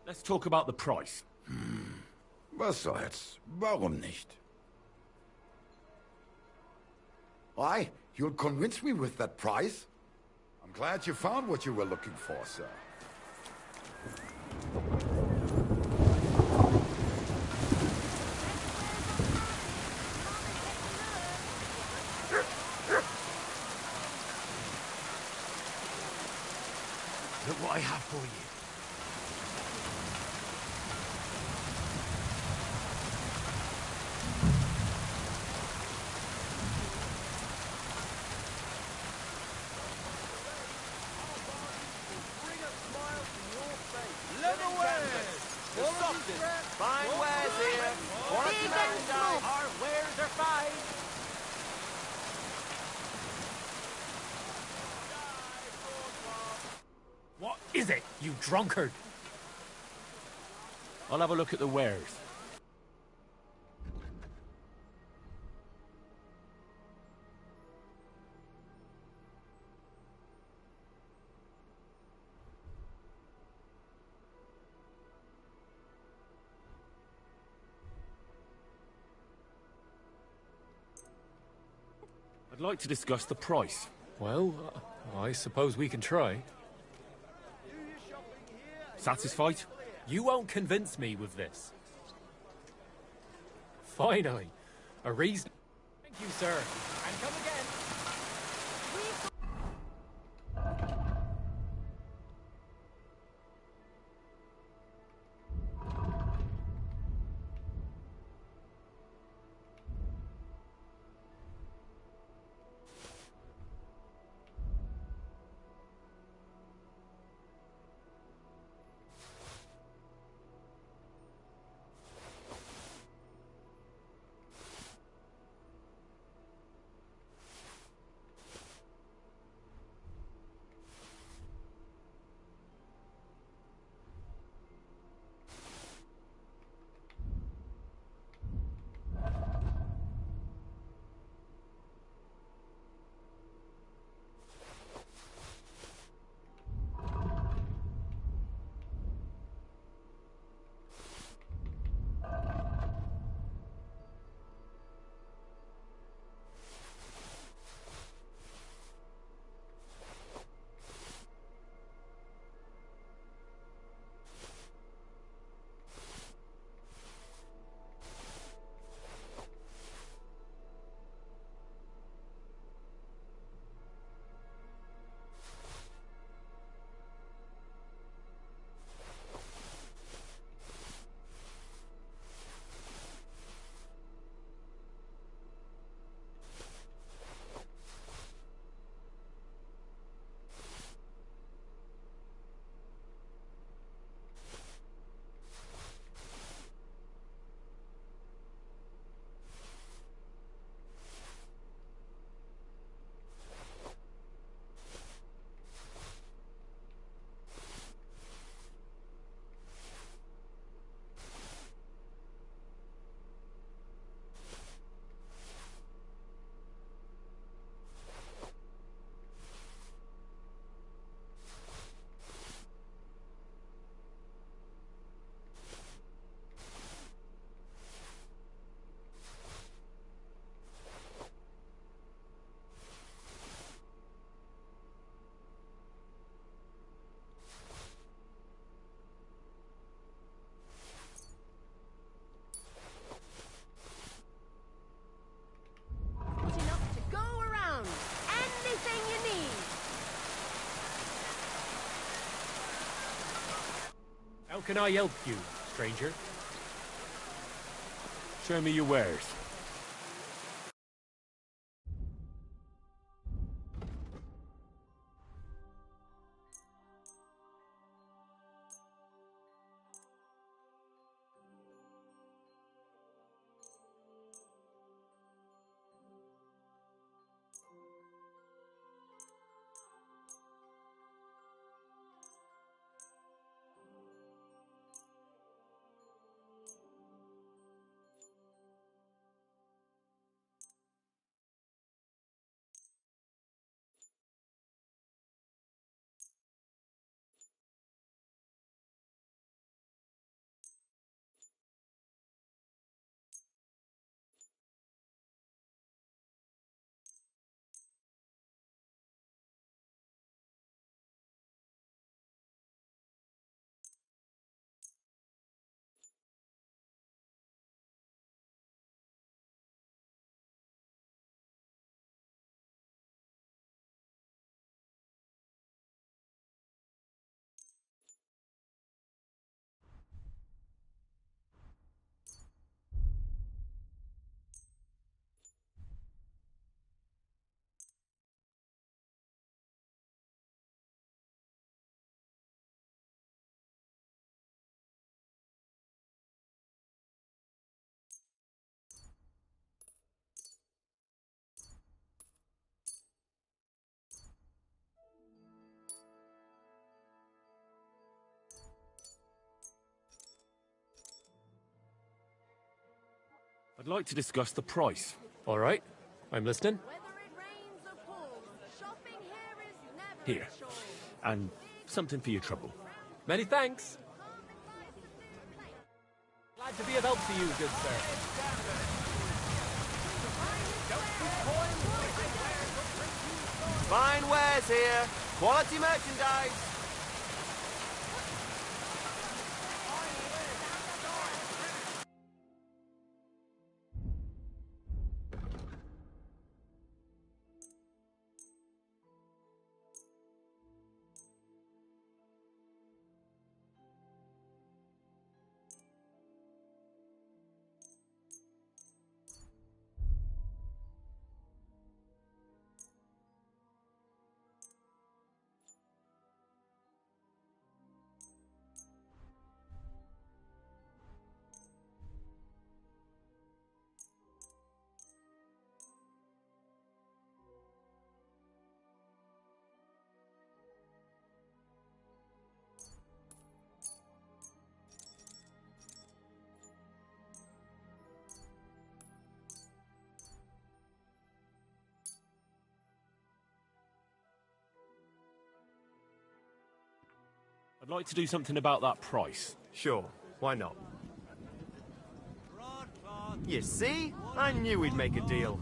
Let's talk about the price. Was soll's? Warum nicht? Why? You'll convince me with that price? I'm glad you found what you were looking for, sir. Look what I have for you. Fine wares here. Big and small. Our wares are fine. What is it, you drunkard? I'll have a look at the wares. I'd like to discuss the price. Well, I suppose we can try. Satisfied? You won't convince me with this. Finally, a reason. Thank you, sir. And come again. How can I help you, stranger? Show me your wares. I'd like to discuss the price. All right, I'm listening. Whether it rains or pours, shopping here is never Here. a chore. And something for your trouble. Many thanks. Glad to be of help to you, good sir. Fine wares here. Quality merchandise. I'd like to do something about that price. Sure, why not? You see? I knew we'd make a deal.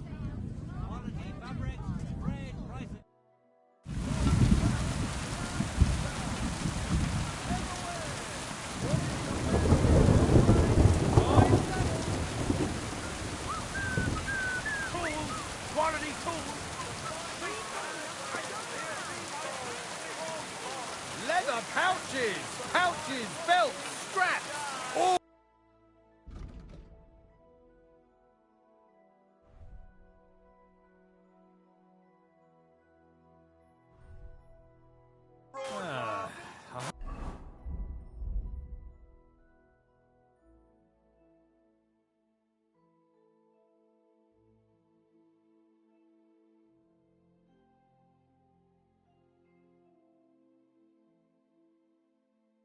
Quality tools! Leather pouches, belts, straps, all...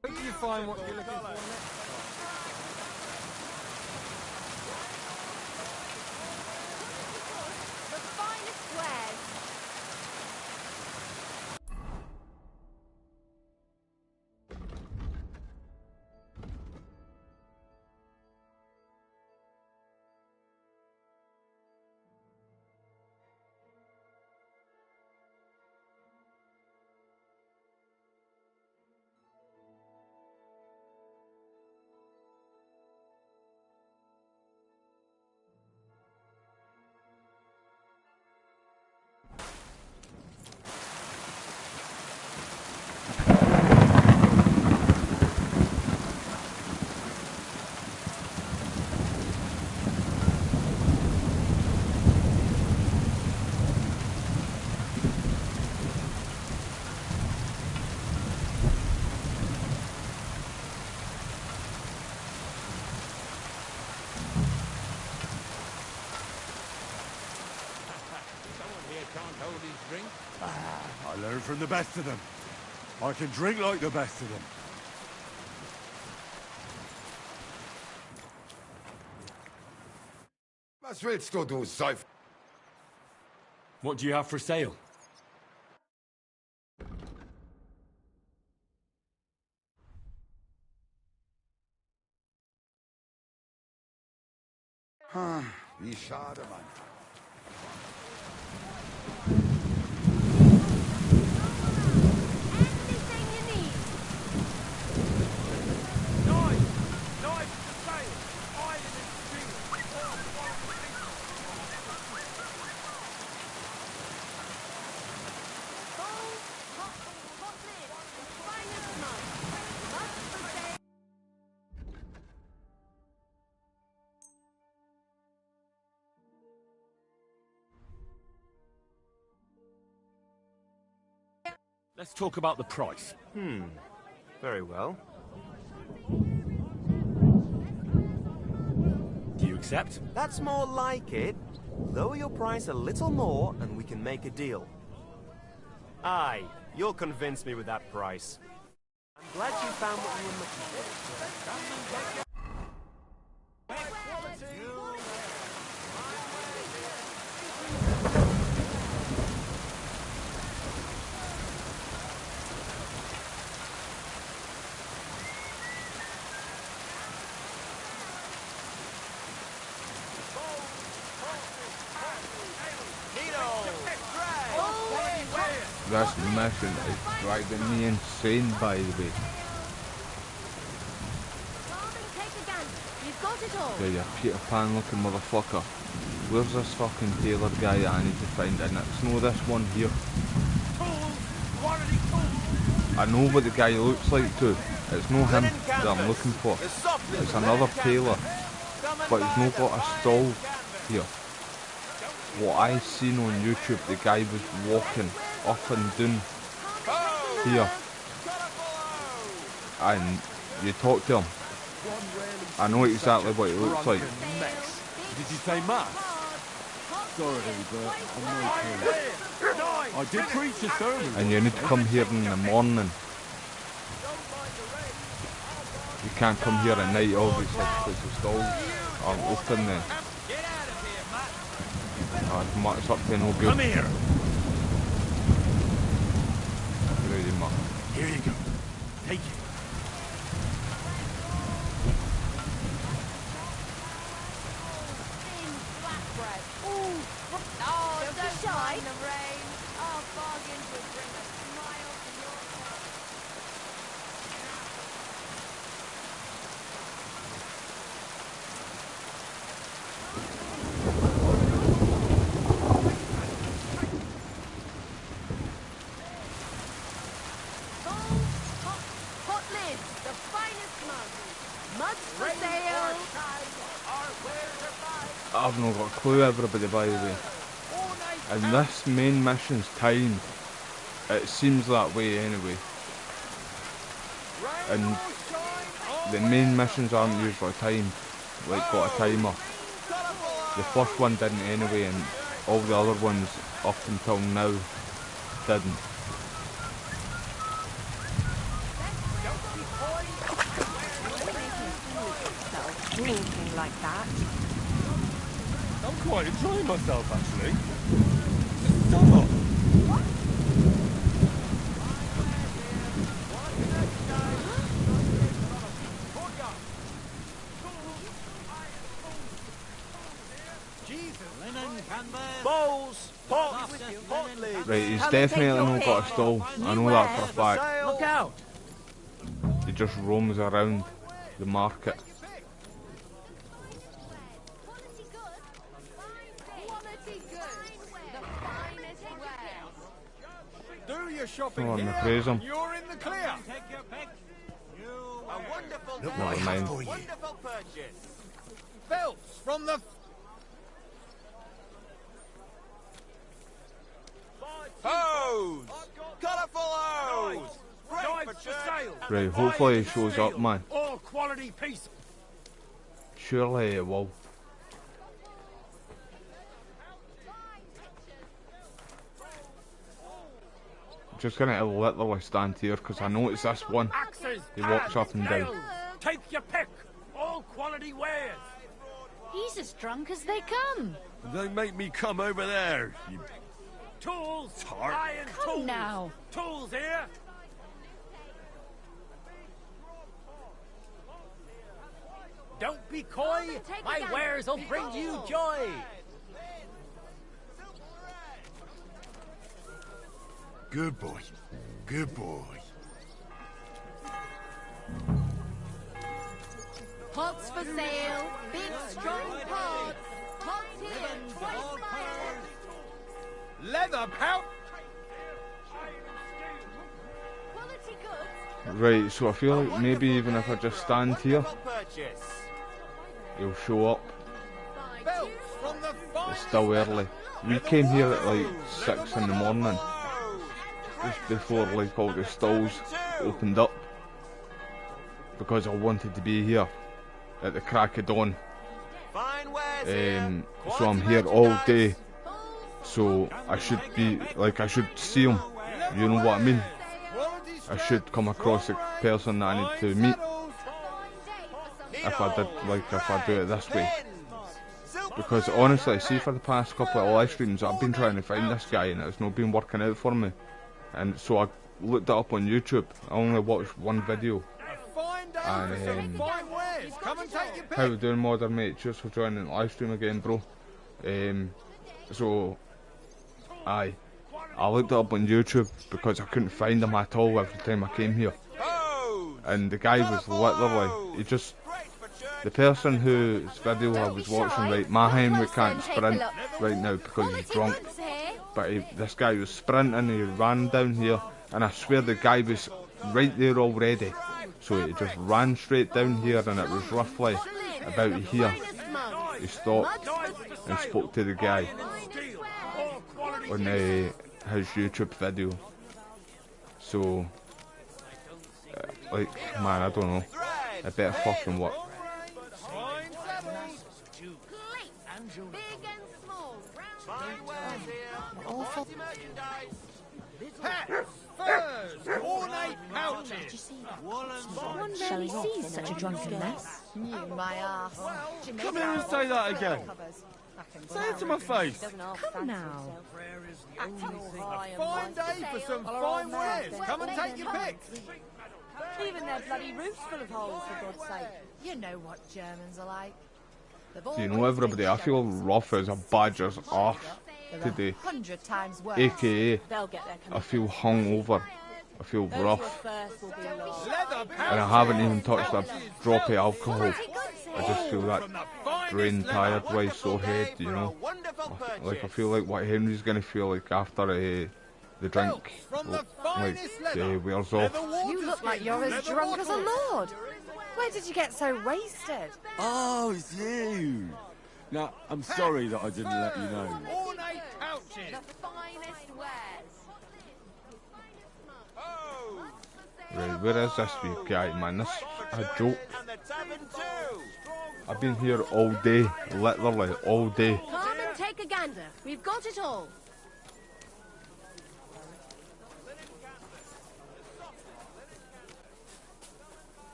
Where do you find what you're looking for next? The finest wares. I learned from the best of them. I can drink like the best of them. Was willst du, du Säuf... What do you have for sale? Wie schade, Mann. Anything you need. Knives for sale! Iron and steel! All quality pieces! Gold, hot lid, and finest mud. Mud for sale. Let's talk about the price. Very well. Do you accept? That's more like it. Lower your price a little more and we can make a deal. Aye, you'll convince me with that price. I'm glad you found what you were looking for. This mission is driving me insane, by the way. You've got it all. Yeah, you Peter Pan looking motherfucker. Where's this fucking tailor guy that I need to find? And it's no this one here. I know what the guy looks like too. It's no him that I'm looking for. It's another tailor. But he's not got a stall here. What I seen on YouTube, the guy was walking up and down here. And you talk to him. I know exactly what he looks like. Did you say mass? Sorry, but I'm no clue. I did preach a sermon. And you need to come here in the morning. You can't come here at night, obviously, because the stalls aren't open then. It's up to no good. Come here. Ready, Mark. Here you go. Take it. I've not got a clue, everybody, by the way. And this main mission's timed. It seems that way anyway. And the main missions aren't usually timed, like got a timer. The first one didn't anyway, and all the other ones up until now didn't. Drinking like that. I'm quite enjoying myself, actually. Stop! Bowls, pots, pot lids. Right, he's definitely not got a stall. I know that for a fact. Look out! He just roams around the market. Do your shopping Oh, I'm here. praise him. You're in the clear. Take your pick. A wonderful Never mind. wonderful purchase. Belts from the Hose! Colourful hose! Great knives for for church. sale. Right, hopefully he shows up, man. All quality piece. Surely it will. Just gonna literally stand here because I know it's this one. Axes. He walks up and down. nails. Take your pick. All quality wares. He's as drunk as they come. They make me come over there. You tools. Tart. Iron Come tools. now. Tools here. Don't be coy. My wares will bring you joy. Good boy. Good boy. Pots for sale. Big strong pots. Pots here. Twice my Leather pouch. quality goods. Right, so I feel like maybe even if I just stand here, he'll show up. Belts from the It's still early. We came here at like 6 in the morning, just before like all the stalls opened up, because I wanted to be here at the crack of dawn. So I'm here all day, so I should be like, I should see him, you know what I mean? I should come across the person that I need to meet if I do it this way. Because honestly, see, for the past couple of live streams I've been trying to find this guy and it's not been working out for me, and so I looked it up on YouTube. I only watched one video. And how you doing, modern mate? Cheers for joining the live stream again, bro. So aye, I looked it up on YouTube because I couldn't find them at all every time I came here. And the guy was literally, the person whose video I was watching, right, my Henry can't sprint right now because he's drunk. But this guy was sprinting, he ran down here, and I swear the guy was right there already. So he just ran straight down here, and it was roughly about here. He stopped and spoke to the guy on his YouTube video. So, like, man, I don't know. It better fucking work. Shall we see such a drunken mess? You, my ass. Come here and say that again. Say it to my face. Come now. A fine day for some fine wares. Come and take your pick. Even their bloody roof's full of holes, for God's sake. You know what Germans are like. Do you know, everybody, I feel rough as a badger's arse today. 100 times worse. AKA, I feel hungover. I feel rough. And I haven't even touched a drop of alcohol. I just feel that drained, tired, right, sore head, you know. Like, I feel like what Henry's gonna feel like after the drink wears off. You look like you're as drunk as a lord. Where did you get so wasted? Oh, it's you. Now, I'm sorry that I didn't let you know. Ornate couches. The finest wares. Right, where is this wee guy, man? This is a joke. I've been here all day, literally all day. Come and take a gander. We've got it all.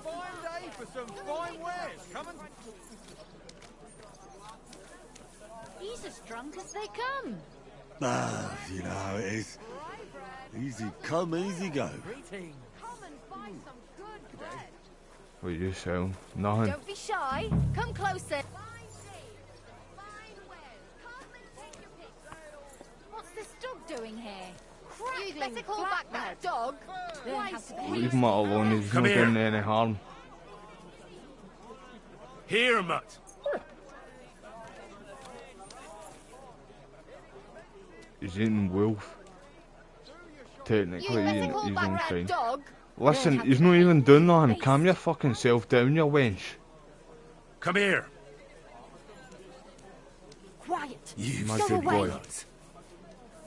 Fine day for some fine wares. Come and... He's as drunk as they come. Ah, you know how it is. Easy come, easy go. What you sell? Nothing. Don't be shy. Come closer. What's this dog doing here? You better call back that dog. Leave him alone, he's not doing any harm. Here, mutt. He's eating wolf. Technically, You he's back on that fine. dog. Listen, he's not even doing nothing. Calm your fucking self down, you wench. Come here. Quiet. You my good boy.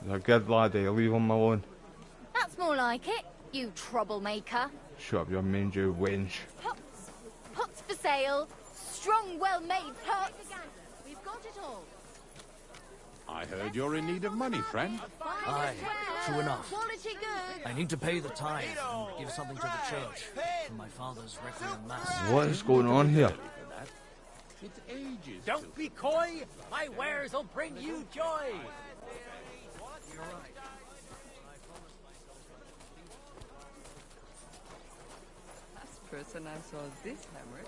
He's a good laddie, leave him alone. That's more like it, you troublemaker. Shut up, you mangy wench. Pots for sale. Strong, well-made pots. We've got it all. I heard you're in need of money, friend. Aye, true enough. Quality good. I need to pay the tithe and give something to the church for my father's requiem mass. What is going on here? Don't be coy. My wares will bring you joy. Last person I saw this hammer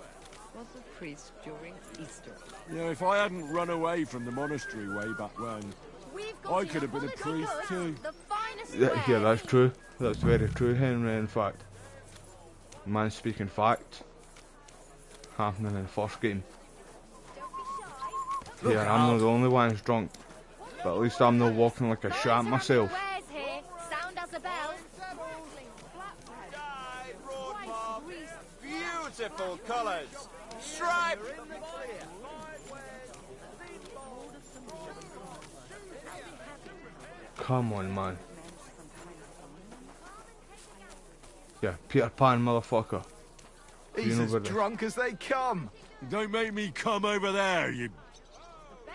was a priest during Easter. You know, if I hadn't run away from the monastery way back when, I could have been a priest too. Yeah, that's true. That's very true, Henry, in fact. Man speaking fact. Happening in the first game. Yeah, I'm not the only one who's drunk. But at least I'm not walking like a shat myself. Sound as a bell. Beautiful colours. Stripe. Come on, man. Yeah, Peter Pan, motherfucker. He's as drunk as they come. Don't make me come over there, you...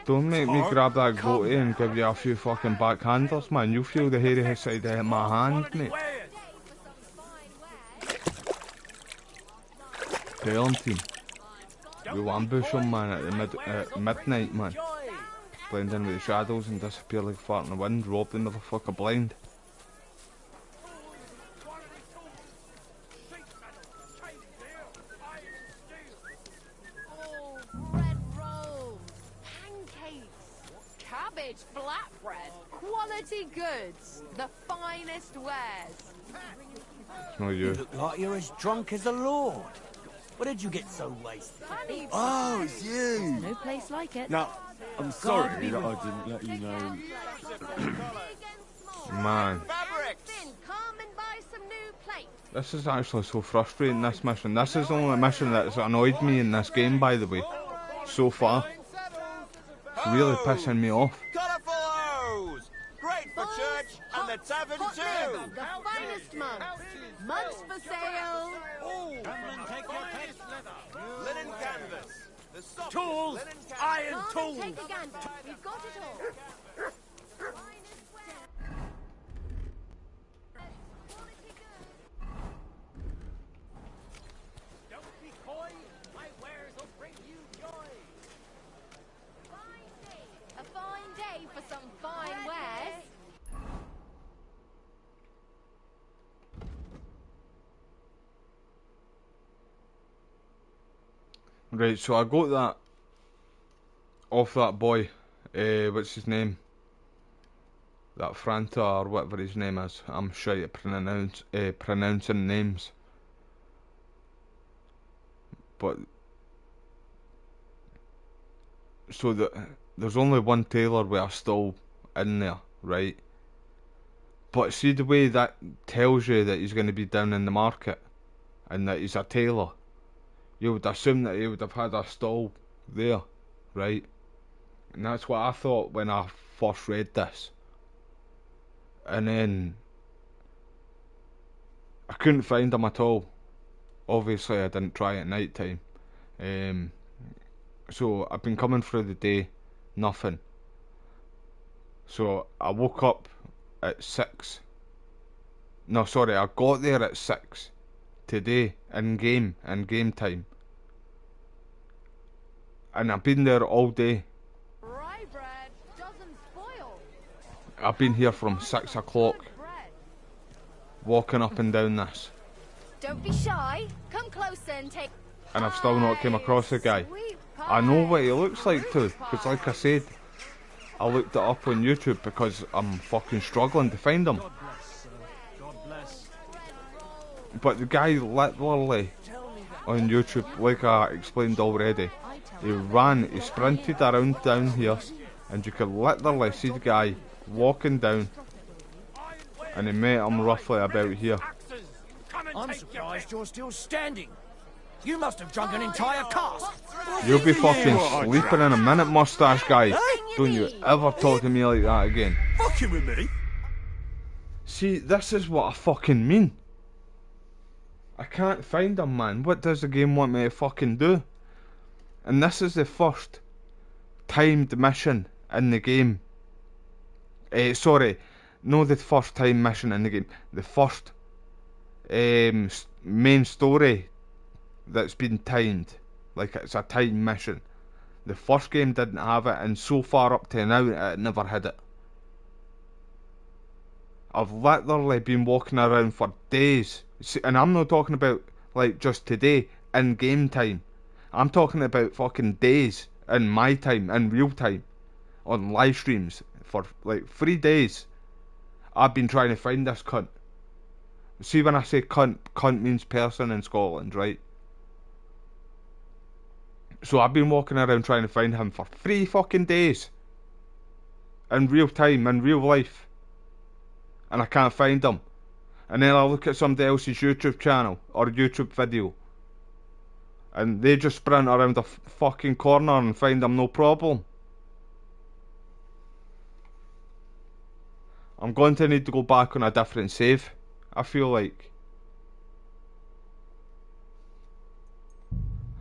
Don't make me grab that goatee and give you a few fucking backhanders, man. You feel the hairy side of my hand, mate. Team. We'll ambush him, man, at midnight, man. Blend in with the shadows and disappear like a fart in the wind, rob the motherfucker blind. cabbage flatbread. Quality goods. The finest wares. No, you. Look like you're as drunk as a lord. Where did you get so wasted? Oh, it's you! No place like it. No, I'm sorry that I didn't let you know. Man. This is actually so frustrating, this mission. This is the only mission that's annoyed me in this game, by the way. So far. It's really pissing me off. Colourful hose! Great for church and the tavern too! The finest mugs. Mugs for sale. Linen canvas. The soft Tools! linen canvas. Iron Come and tools! take a gander. We've got it all. Don't be coy, my wares will bring you joy. A fine day for some fine wares. Right, so I got that off that boy. What's his name? That Franta or whatever his name is. I'm shy at pronouncing names. But so there's only one tailor with a stall in there, right? But see the way that tells you that he's going to be down in the market and that he's a tailor. You would assume that he would have had a stall there, right? And that's what I thought when I first read this. And then I couldn't find him at all. Obviously I didn't try at night time. So I've been coming through the day, nothing. So I woke up at 6. No, sorry, I got there at 6 today in game time. And I've been there all day. Rye bread doesn't spoil. I've been here from 6 o'clock, walking up and down this. Don't be shy. Come closer and take... And I've still not came across the guy. I know what he looks like too, because like I said, I looked it up on YouTube because I'm fucking struggling to find him. But the guy literally on YouTube, like I explained already, he sprinted around down here, and you could literally see the guy walking down, and he met him roughly about here. I'm surprised you're still standing. You must have drunk an entire cask. You'll be fucking sleeping in a minute, mustache guy. Don't you ever talk to me like that again. Fucking with me? See, this is what I fucking mean. I can't find him, man. What does the game want me to fucking do? And this is the first timed mission in the game. Sorry, no, the first time mission in the game. The first main story that's been timed. Like it's a timed mission. The first game didn't have it, and so far up to now it never had it. I've literally been walking around for days. See, and I'm not talking about like just today in game time. I'm talking about fucking days in my time, in real time, on live streams for like 3 days. I've been trying to find this cunt. See, when I say cunt, cunt means person in Scotland, right? So I've been walking around trying to find him for 3 fucking days. In real time, in real life. And I can't find him. And then I look at somebody else's YouTube channel or YouTube video, and they just sprint around the fucking corner and find him no problem. I'm going to need to go back on a different save, I feel like.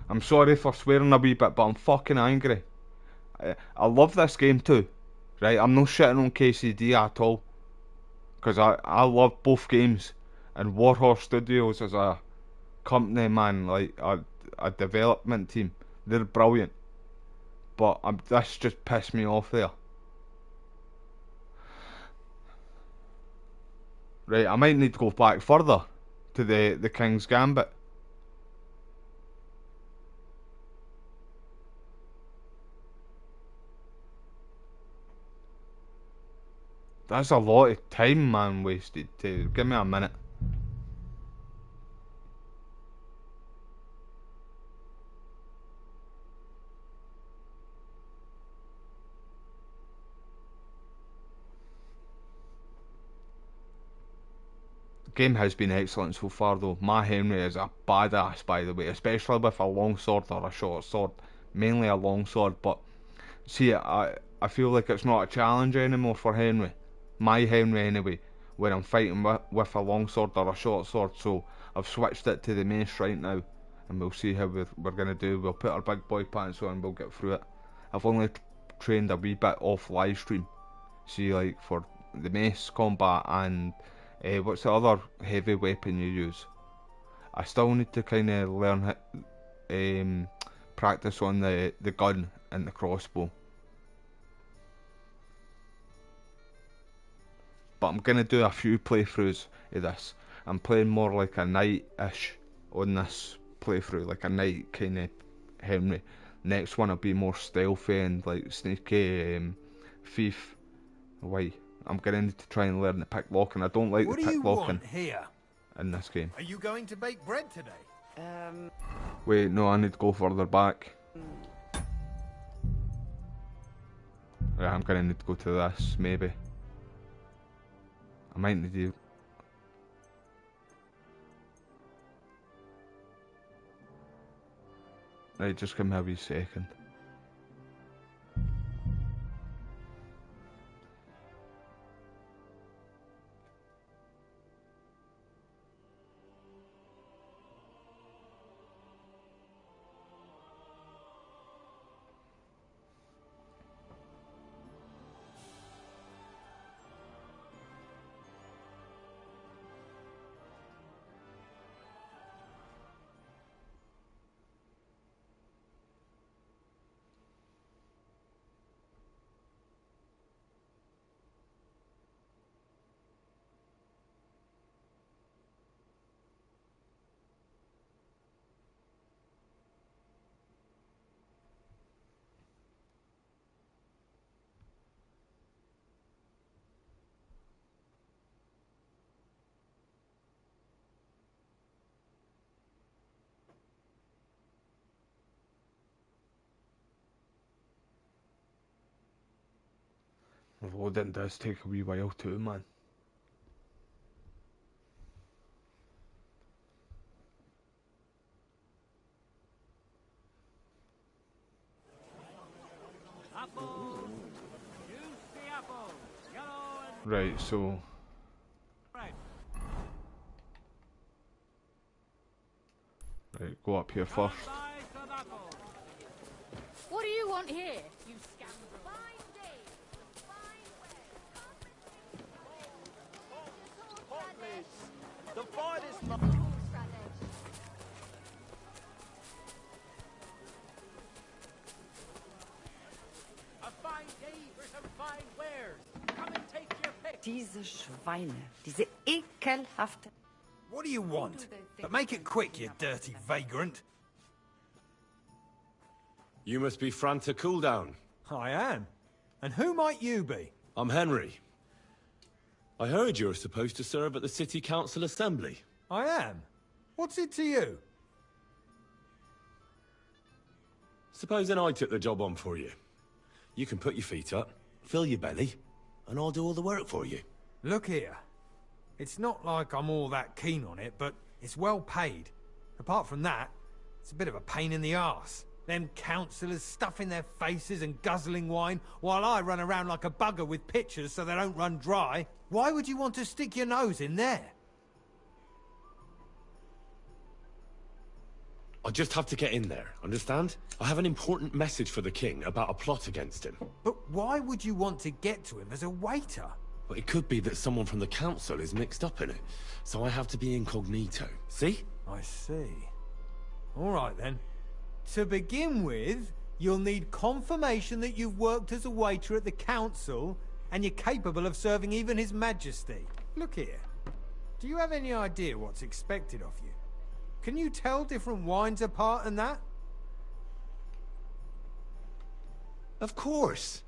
I'm sorry for swearing a wee bit, but I'm fucking angry. I love this game too, right? I'm not shitting on KCD at all, because I love both games, and Warhorse Studios is a company, man, like a development team. They're brilliant, but this just pissed me off there. Right, I might need to go back further to the King's Gambit. That's a lot of time, man, wasted. To give me a minute. The game has been excellent so far, though. My Henry is a badass, by the way, especially with a long sword or a short sword. Mainly a long sword, but see, I feel like it's not a challenge anymore for Henry. My Henry, anyway, where I'm fighting with a long sword or a short sword, so I've switched it to the mace right now, and we'll see how we're going to do. We'll put our big boy pants on and we'll get through it. I've only trained a wee bit off live stream. See, like, for the mace combat and what's the other heavy weapon you use? I still need to kind of learn practice on the gun and the crossbow. But I'm going to do a few playthroughs of this. I'm playing more like a knight-ish on this playthrough, like a knight kind of Henry. Next one will be more stealthy and like sneaky thief. Why? I'm going to need to try and learn the picklocking. I don't like the picklocking in this game. Are you going to bake bread today? Wait, no, I need to go further back. Right, I'm going to need to go to this, maybe. I might need to... Right, just give me a wee second. Loading does take a wee while too, man. Right, so... Right, go up here first. What do you want here, you scoundrel? The finest a fine day for some fine wares. Come and take your pick. Diese Schweine, diese ekelhafte... What do you want? But make it quick, you dirty vagrant. You must be Franta Cooldown. I am. And who might you be? I'm Henry. I heard you're supposed to serve at the City Council Assembly. I am. What's it to you? Supposing I took the job on for you. You can put your feet up, fill your belly, and I'll do all the work for you. Look here. It's not like I'm all that keen on it, but it's well paid. Apart from that, it's a bit of a pain in the arse. Them councillors stuffing their faces and guzzling wine, while I run around like a bugger with pitchers so they don't run dry. Why would you want to stick your nose in there? I just have to get in there, understand? I have an important message for the king about a plot against him. But why would you want to get to him as a waiter? Well, it could be that someone from the council is mixed up in it, so I have to be incognito. See? I see. All right then. To begin with, you'll need confirmation that you've worked as a waiter at the council and you're capable of serving even His Majesty. Look here. Do you have any idea what's expected of you? Can you tell different wines apart and that? Of course.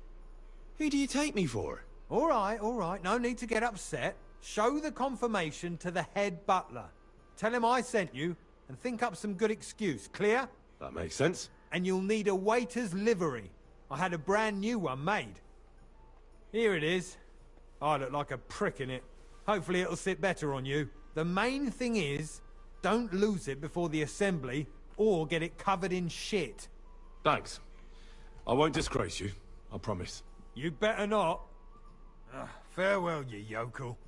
Who do you take me for? All right. No need to get upset. Show the confirmation to the head butler. Tell him I sent you, and think up some good excuse. Clear? That makes sense. And you'll need a waiter's livery. I had a brand new one made. Here it is. I look like a prick in it. Hopefully it'll sit better on you. The main thing is, don't lose it before the assembly, or get it covered in shit. Thanks. I won't disgrace you, I promise. You better not. Farewell, you yokel.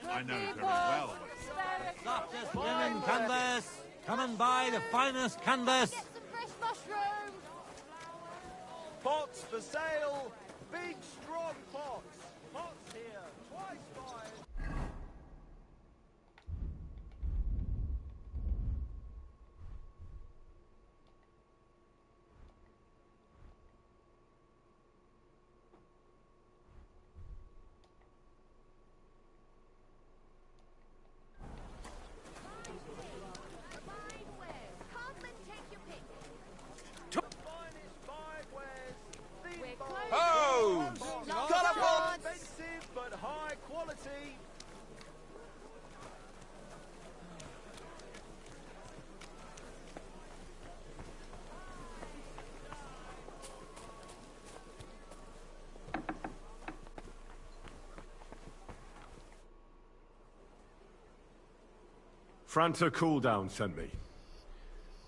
I know very well. Softest linen canvas. Come and buy the finest canvas. Get some fresh mushrooms. Pots for sale! Big, strong pots! Pots here, twice five! Hose! Colourful! Expensive, but high quality! Franta Cooldown sent me.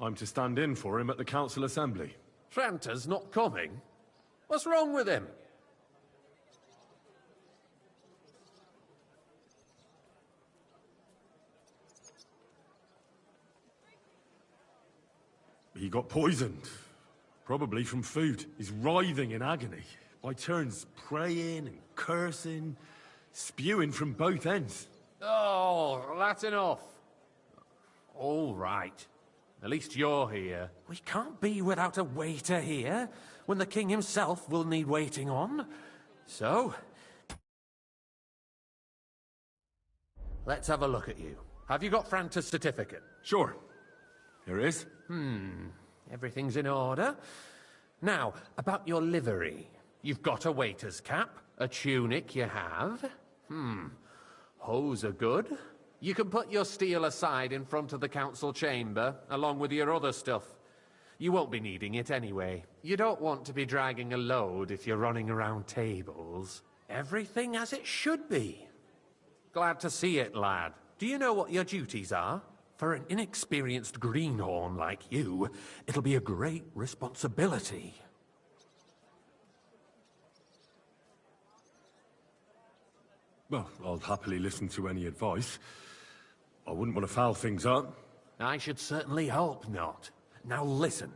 I'm to stand in for him at the council assembly. Franta's not coming? What's wrong with him? He got poisoned. Probably from food. He's writhing in agony. By turns praying and cursing, spewing from both ends. Oh, that's enough. All right. At least you're here. We can't be without a waiter here, when the king himself will need waiting on. So, let's have a look at you. Have you got Franta's certificate? Sure. Here it is. Everything's in order. Now, about your livery. You've got a waiter's cap, a tunic you have. Hose are good. You can put your steel aside in front of the council chamber, along with your other stuff. You won't be needing it anyway. You don't want to be dragging a load if you're running around tables. Everything as it should be. Glad to see it, lad. Do you know what your duties are? For an inexperienced greenhorn like you, it'll be a great responsibility. Well, I'll happily listen to any advice. I wouldn't want to foul things up. I should certainly hope not. Now listen.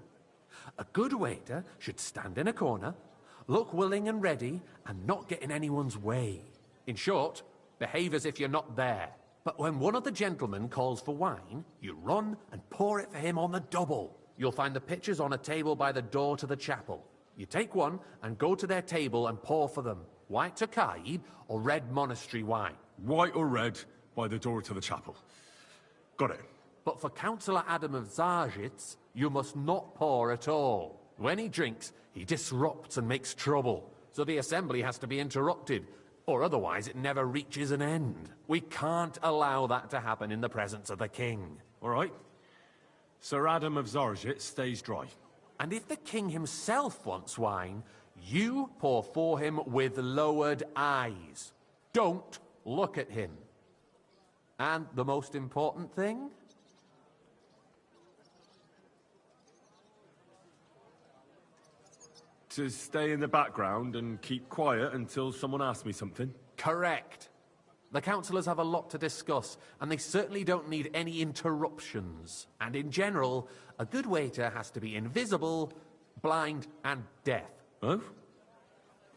A good waiter should stand in a corner, look willing and ready, and not get in anyone's way. In short, behave as if you're not there. But when one of the gentlemen calls for wine, you run and pour it for him on the double. You'll find the pitchers on a table by the door to the chapel. You take one and go to their table and pour for them. White Tokaib or red monastery wine? White or red, by the door to the chapel. Got it. But for Councillor Adam of Zarjitz, you must not pour at all. When he drinks, he disrupts and makes trouble. So the assembly has to be interrupted, or otherwise it never reaches an end. We can't allow that to happen in the presence of the king. All right. Sir Adam of Zarjitz stays dry. And if the king himself wants wine, you pour for him with lowered eyes. Don't look at him. And the most important thing? To stay in the background and keep quiet until someone asks me something? Correct. The councillors have a lot to discuss, and they certainly don't need any interruptions. And in general, a good waiter has to be invisible, blind, and deaf. Oh?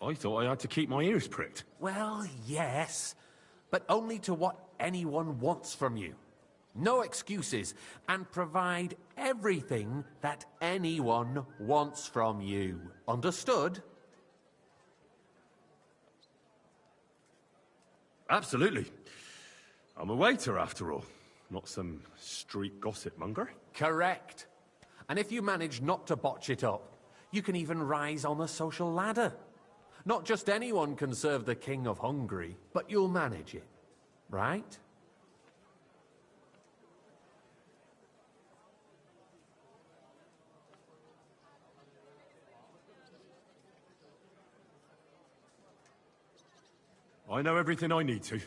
I thought I had to keep my ears pricked. Well, yes, but only to what anyone wants from you. No excuses, and provide everything that anyone wants from you. Understood? Absolutely. I'm a waiter, after all. Not some street gossip monger. Correct. And if you manage not to botch it up, you can even rise on the social ladder. Not just anyone can serve the King of Hungary, but you'll manage it, right? I know everything I need to.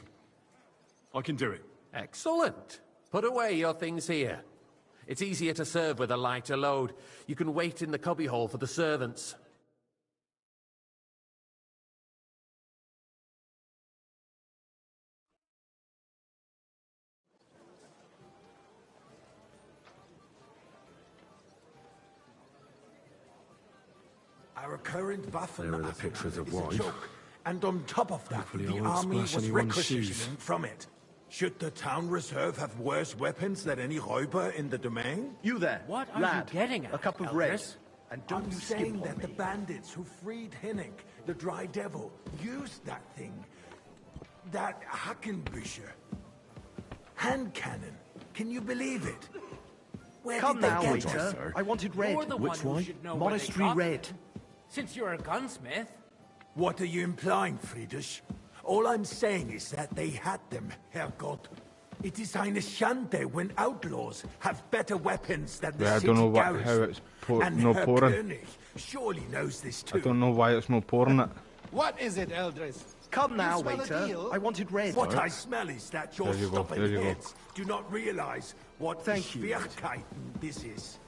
I can do it. Excellent. Put away your things here. It's easier to serve with a lighter load. You can wait in the cubbyhole for the servants. Our current Waffen There are the pictures of is a wine. joke. And on top of that, Hopefully I the won't army splash was anyone's requisitioning shoes. from it. Should the town reserve have worse weapons than any Räuber in the domain? You there, What are lad, you getting at, a cup of red. Eldris? And don't I'm you skip saying on that me. the bandits who freed Hinnick, the Dry Devil, used that thing. That Hackenbücher. Hand cannon. Can you believe it? Where Come did now, they get waiter. it? I wanted red. You're the Which one who one? should know where they Monastery got red. it. Since you're a gunsmith. What are you implying, Friedrich? All I'm saying is that they had them, Herrgott. It is eine Schande when outlaws have better weapons than the Yeah, I city don't know garrison. how it's And no Herr pouring. König surely knows this too. I don't know why it's not pouring it. What is it, Eldris? Come You now, smell a waiter. deal? I wanted red. What I smell is that your There you go, stubborn there you go. heads do not realize what Thank you, Schwierigkeiten this is.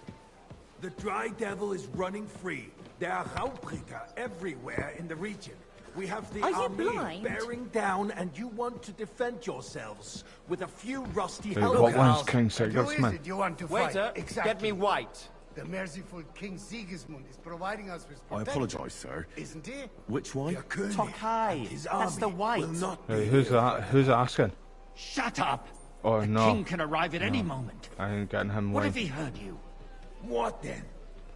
The Dry Devil is running free. There are Raubricker everywhere in the region. We have the Are you army blind? bearing down, and you want to defend yourselves with a few rusty Hey, helmets. what one's King Who is Sigismund? it you want to fight? Waiter, Exactly. get me white. The merciful King Sigismund is providing us with I protection. apologise, sir. Isn't he? Which one? Der König Tokai. and his That's the army white. will not Hey, be who's here that? Who's asking? Shut up! Oh the no. king can arrive at any moment. I ain't getting him What wine. if he heard you? What then?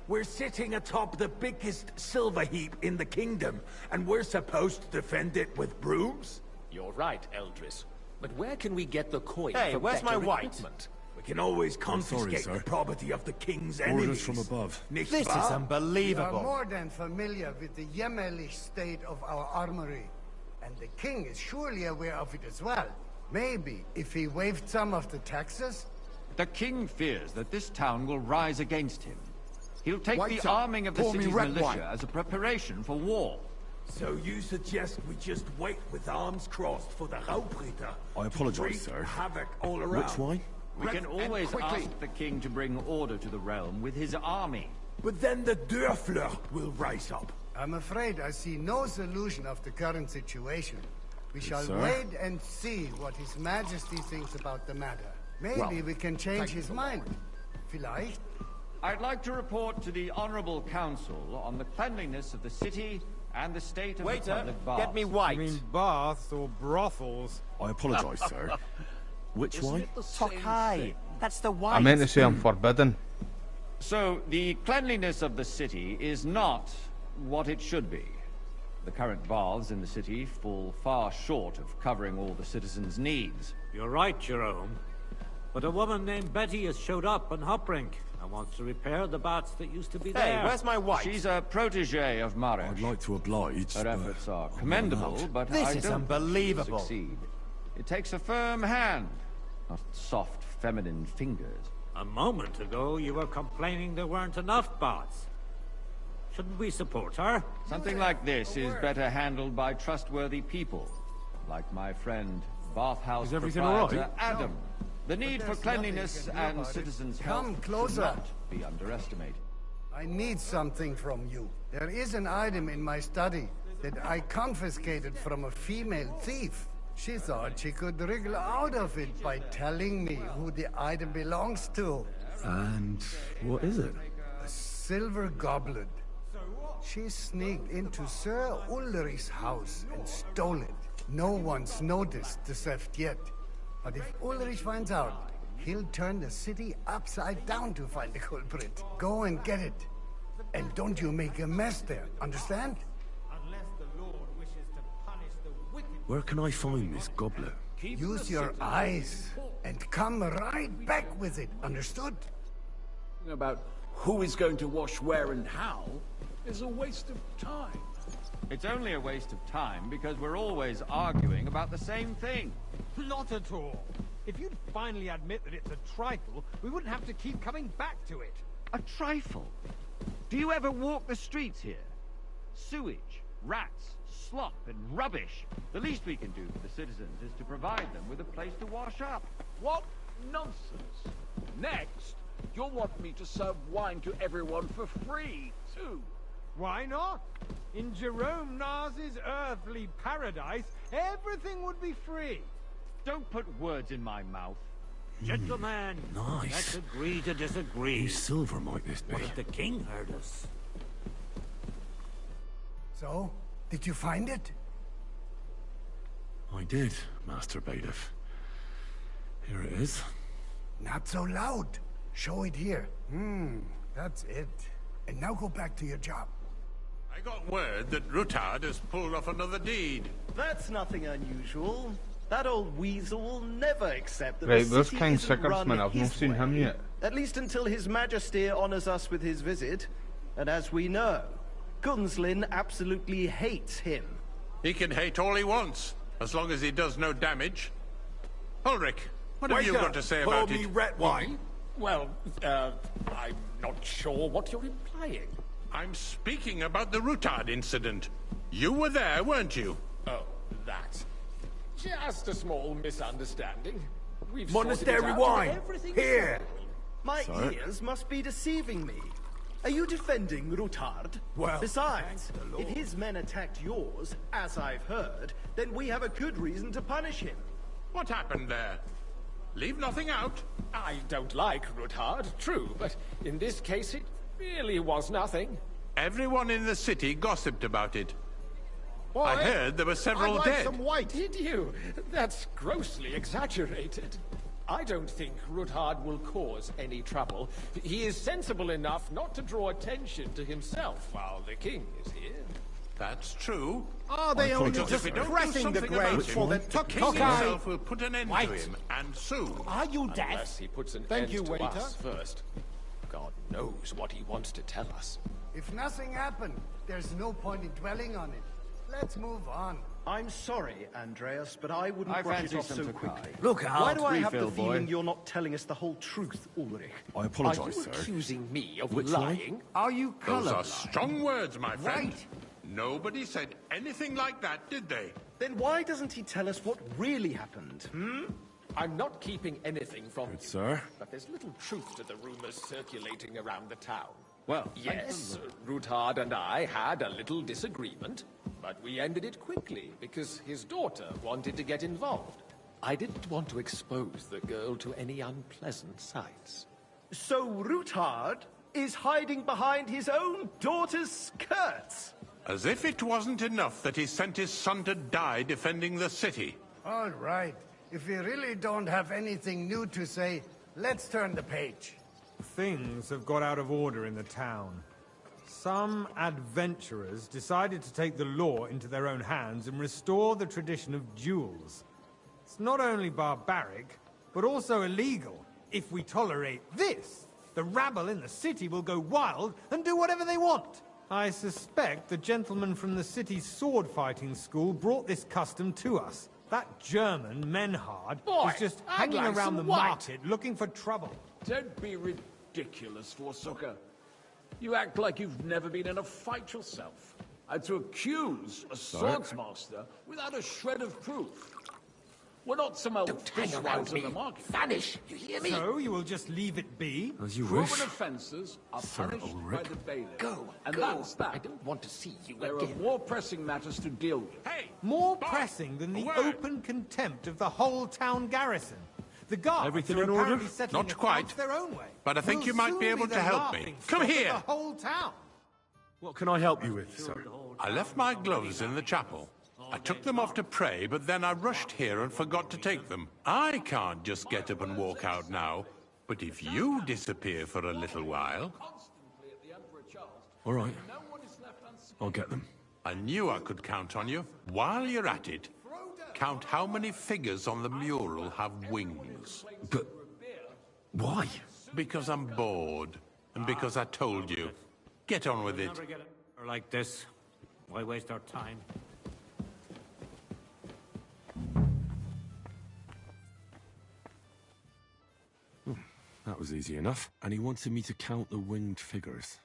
We're sitting atop the biggest silver heap in the kingdom, and we're supposed to defend it with brooms? You're right, Eldris. But where can we get the coin Hey, for where's better my white? equipment? We can always I'm sorry, confiscate sir. the property of the king's Orders enemies. from above. Nicht This is wahr? We are unbelievable. more than familiar with the jämmerlich state of our armory. And the king is surely aware of it as well. Maybe if he waived some of the taxes? The king fears that this town will rise against him. He'll take White the up. arming of the Pour me city's red militia wine. as a preparation for war. So you suggest we just wait with arms crossed for the Raubritter I apologise, to wreak sir. havoc all around? Which wine? We can always quickly. ask the king to bring order to the realm with his army. But then the Dörfler will rise up. I'm afraid I see no solution of the current situation. We shall sir. wait and see what His Majesty thinks about the matter. Maybe Well, we can change his mind. Vielleicht? I'd like to report to the Honourable Council on the cleanliness of the city and the state of the Waiter, public baths. get me white. You mean baths or brothels? I apologise, sir. Which wine? Tokai. That's the white. I meant to say I'm forbidden. So, the cleanliness of the city is not what it should be. The current baths in the city fall far short of covering all the citizens' needs. You're right, Jerome. But a woman named Betty has showed up on Hopbrink and wants to repair the baths that used to be Hey, there. where's my white? She's a protege of Marish. I'd like to oblige, Her but efforts are I'm commendable, not. but This I is don't unbelievable. succeed. It takes a firm hand, not soft, feminine fingers. A moment ago, you were complaining there weren't enough baths. Shouldn't we support her? Something like this is better handled by trustworthy people, like my friend Bathhouse Is everything proprietor all right? Adam. The need for there's cleanliness nothing you can do and about it. citizens' Come health closer. should not be underestimated. I need something from you. There is an item in my study that I confiscated from a female thief. She thought she could wriggle out of it by telling me who the item belongs to. And what is it? A silver goblet. She sneaked into Sir Ulrich's house and stole it. No one's noticed the theft yet. But if Ulrich finds out, He'll turn the city upside down to find the culprit. Go and get it. And don't you make a mess there, understand? Unless the Lord wishes to punish the wicked. Where can I find this goblet? Use your eyes and come right back with it, understood? About who is going to wash where and how is a waste of time. It's only a waste of time because we're always arguing about the same thing. Not at all. If you'd finally admit that it's a trifle, we wouldn't have to keep coming back to it. A trifle? Do you ever walk the streets here? Sewage, rats, slop and rubbish. The least we can do for the citizens is to provide them with a place to wash up. What nonsense. Next, you'll want me to serve wine to everyone for free, too. Why not? In Jerome Nars's earthly paradise, everything would be free. Don't put words in my mouth. Gentlemen, Nice. let's agree to disagree. Whose silver might this be? What if the king heard us? So, did you find it? I did, Master Bailiff. Here it is. Not so loud. Show it here. That's it. And now go back to your job. I got word that Rutard has pulled off another deed. That's nothing unusual. That old weasel will never accept that Right, the there's city King isn't run Sigismund. I've not his seen him way. yet. At least until His Majesty honours us with his visit. And as we know, Gunslin absolutely hates him. He can hate all he wants, as long as he does no damage. Ulrich, what have you got to say about it? red wine? Well, I'm not sure what you're implying. I'm speaking about the Rutard incident. You were there, weren't you? Oh, that. Just a small misunderstanding. We've Monastery sorted it out wine. and everything's Here. My Sorry? ears must be deceiving me. Are you defending Rutard? Well, besides, thank the if Lord. his men attacked yours, as I've heard, then we have a good reason to punish him. What happened there? Leave nothing out. I don't like Rutard, true, but in this case it really was nothing. Everyone in the city gossiped about it. I heard there were several dead. Did you? That's grossly exaggerated. I don't think Rutard will cause any trouble. He is sensible enough not to draw attention to himself while the king is here. That's true. Are they only Because just if we don't do pressing the something grave about for him, the the king himself will put an end to him, and soon. Are you deaf? Unless he puts an Thank end you, to waiter. us first. God knows what he wants to tell us. If nothing happened, there's no point in dwelling on it. Let's move on. I'm sorry, Andreas, but I wouldn't I brush it fancy off some so Tokaj. quickly. Look Why out. do I have the Refill, boy. feeling you're not telling us the whole truth, Ulrich? I Are apologise, you sir. accusing me of Which lying? Are you Those are colourblind? strong words, my friend. Nobody said anything like that, did they? Then why doesn't he tell us what really happened? I'm not keeping anything from you, sir. but there's little truth to the rumors circulating around the town. Well, Yes, Rutard and I had a little disagreement, but we ended it quickly because his daughter wanted to get involved. I didn't want to expose the girl to any unpleasant sights. So Rutard is hiding behind his own daughter's skirts. As if it wasn't enough that he sent his son to die defending the city. All right. If we really don't have anything new to say, let's turn the page. Things have got out of order in the town. Some adventurers decided to take the law into their own hands and restore the tradition of duels. It's not only barbaric, but also illegal. If we tolerate this, the rabble in the city will go wild and do whatever they want. I suspect the gentleman from the city's sword-fighting school brought this custom to us. That German, Menhard, Boy, is just I'd hanging like around some the white. market looking for trouble. Don't be ridiculous, Forsucker. You act like you've never been in a fight yourself. And to accuse a swordsmaster without a shred of proof. We're not some old fishwives of the market. Vanish! You hear me? So you will just leave it be? As you Proven wish. offences are Sir punished by Ulrich. the bailiff. Go, and go. that's that. I don't want to see you There again. are more pressing matters to deal with. Hey! More boy, pressing than the a word. open contempt of the whole town garrison. The guards Everything are in order? apparently settling Not quite, accounts their own way. but I think We'll you might soon be able the to help me. laughing Come stock of here. The whole town. What can I help you with, sir? I left my gloves in the chapel. I took them off to pray, but then I rushed here and forgot to take them. I can't just get up and walk out now, but if you disappear for a little while... All right. I'll get them. I knew I could count on you. While you're at it, count how many figures on the mural have wings. But... why? Because I'm bored, and because I told you. Get on with it. Never get it like this. Why waste our time? That was easy enough. And he wanted me to count the winged figures.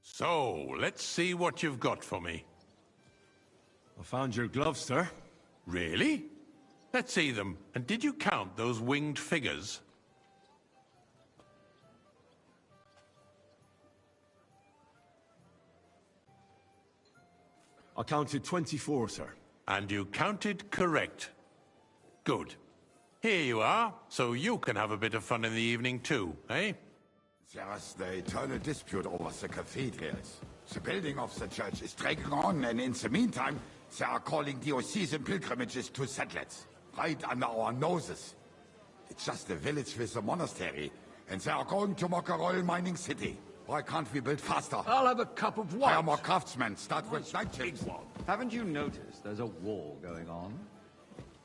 So, let's see what you've got for me. I found your gloves, sir. Really? Let's see them. And did you count those winged figures? I counted 24, sir. And you counted correct. Good. Here you are, so you can have a bit of fun in the evening too, eh? There's the eternal dispute over the cathedrals. The building of the church is dragging on, and in the meantime, they are calling diocesan pilgrimages to settlers, right under our noses. It's just a village with a monastery, and they are going to make a royal mining city. Why can't we build faster? I'll have a cup of wine. Hire more craftsmen, start with night chips. Haven't you noticed there's a war going on?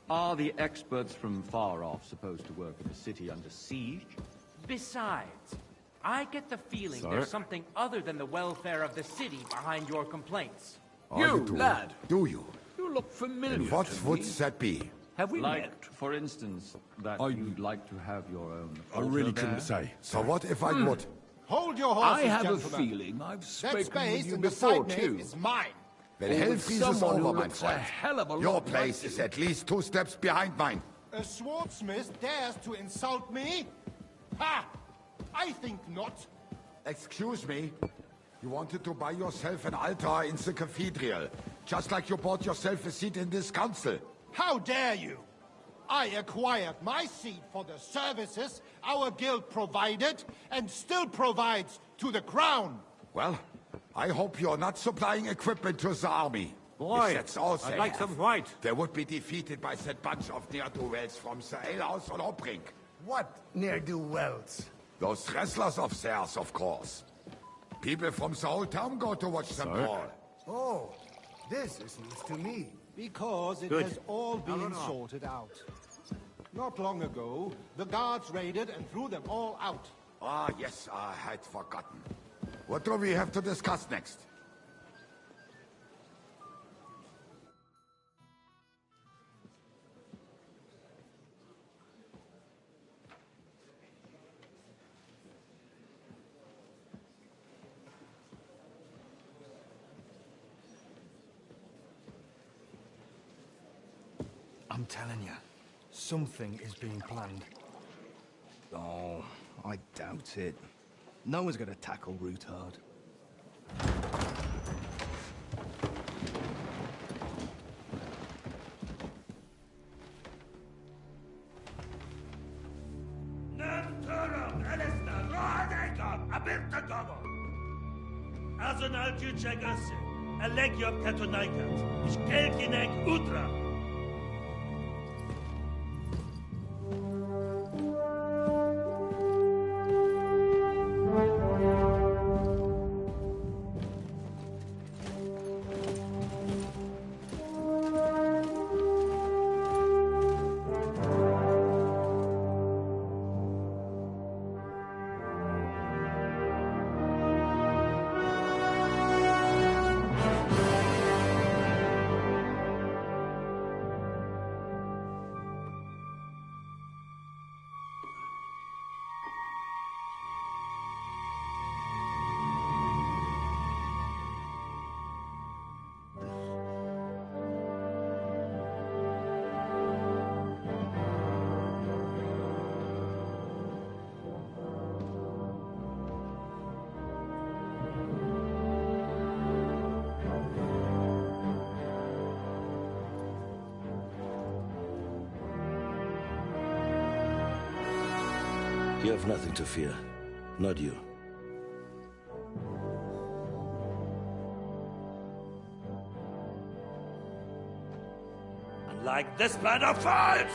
Are the experts from far off supposed to work in a city under siege? Besides, I get the feeling Sir? there's something other than the welfare of the city behind your complaints. You, lad. Do you? You look familiar. And what to would me. that be? Have we like, met? for instance, that you'd like to have your own I really altar couldn't there? say. So what if I would? Hold your horses, I have gentlemen. a feeling I've That spoken space with you in the before, side nave too. is mine. When Or hell with freezes someone who over, my looks a friend, hell of a your lot place like is you. at least 2 steps behind mine. A swordsmith dares to insult me? Ha! I think not. Excuse me? You wanted to buy yourself an altar in the cathedral, just like you bought yourself a seat in this council. How dare you? I acquired my seat for the services our guild provided and still provides to the crown. Well, I hope you're not supplying equipment to the army. Boy, If that's all I'd they like have, some white. they would be defeated by that bunch of ne'er-do-wells from the alehouse on Hopbrink. What ne'er-do-wells? Those wrestlers of theirs, of course. People from the whole town go to watch them brawl. Oh, this is news to me. Because it Good. has all been No. sorted out. Not long ago, the guards raided and threw them all out. Ah, yes, I had forgotten. What do we have to discuss next? I'm telling you, something is being planned. Oh, I doubt it. No one's gonna tackle Rootard. Azonal Tüchegase, Alegiop Katonaikat, Ishkelkinek Udra. You have nothing to fear. Not you. Like this plan of fights!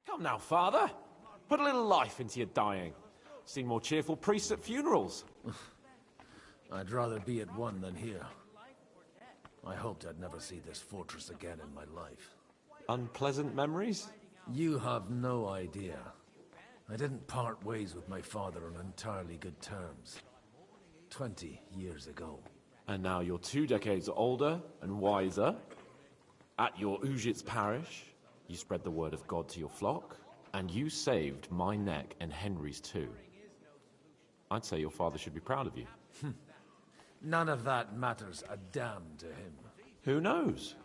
Come now, Father. Put a little life into your dying. Seen more cheerful priests at funerals. I'd rather be at one than here. I hoped I'd never see this fortress again in my life. Unpleasant memories? You have no idea. I didn't part ways with my father on entirely good terms. 20 years ago. And now you're 2 decades older and wiser. At your Ujit's parish, you spread the word of God to your flock, and you saved my neck and Henry's too. I'd say your father should be proud of you. None of that matters a damn to him. Who knows?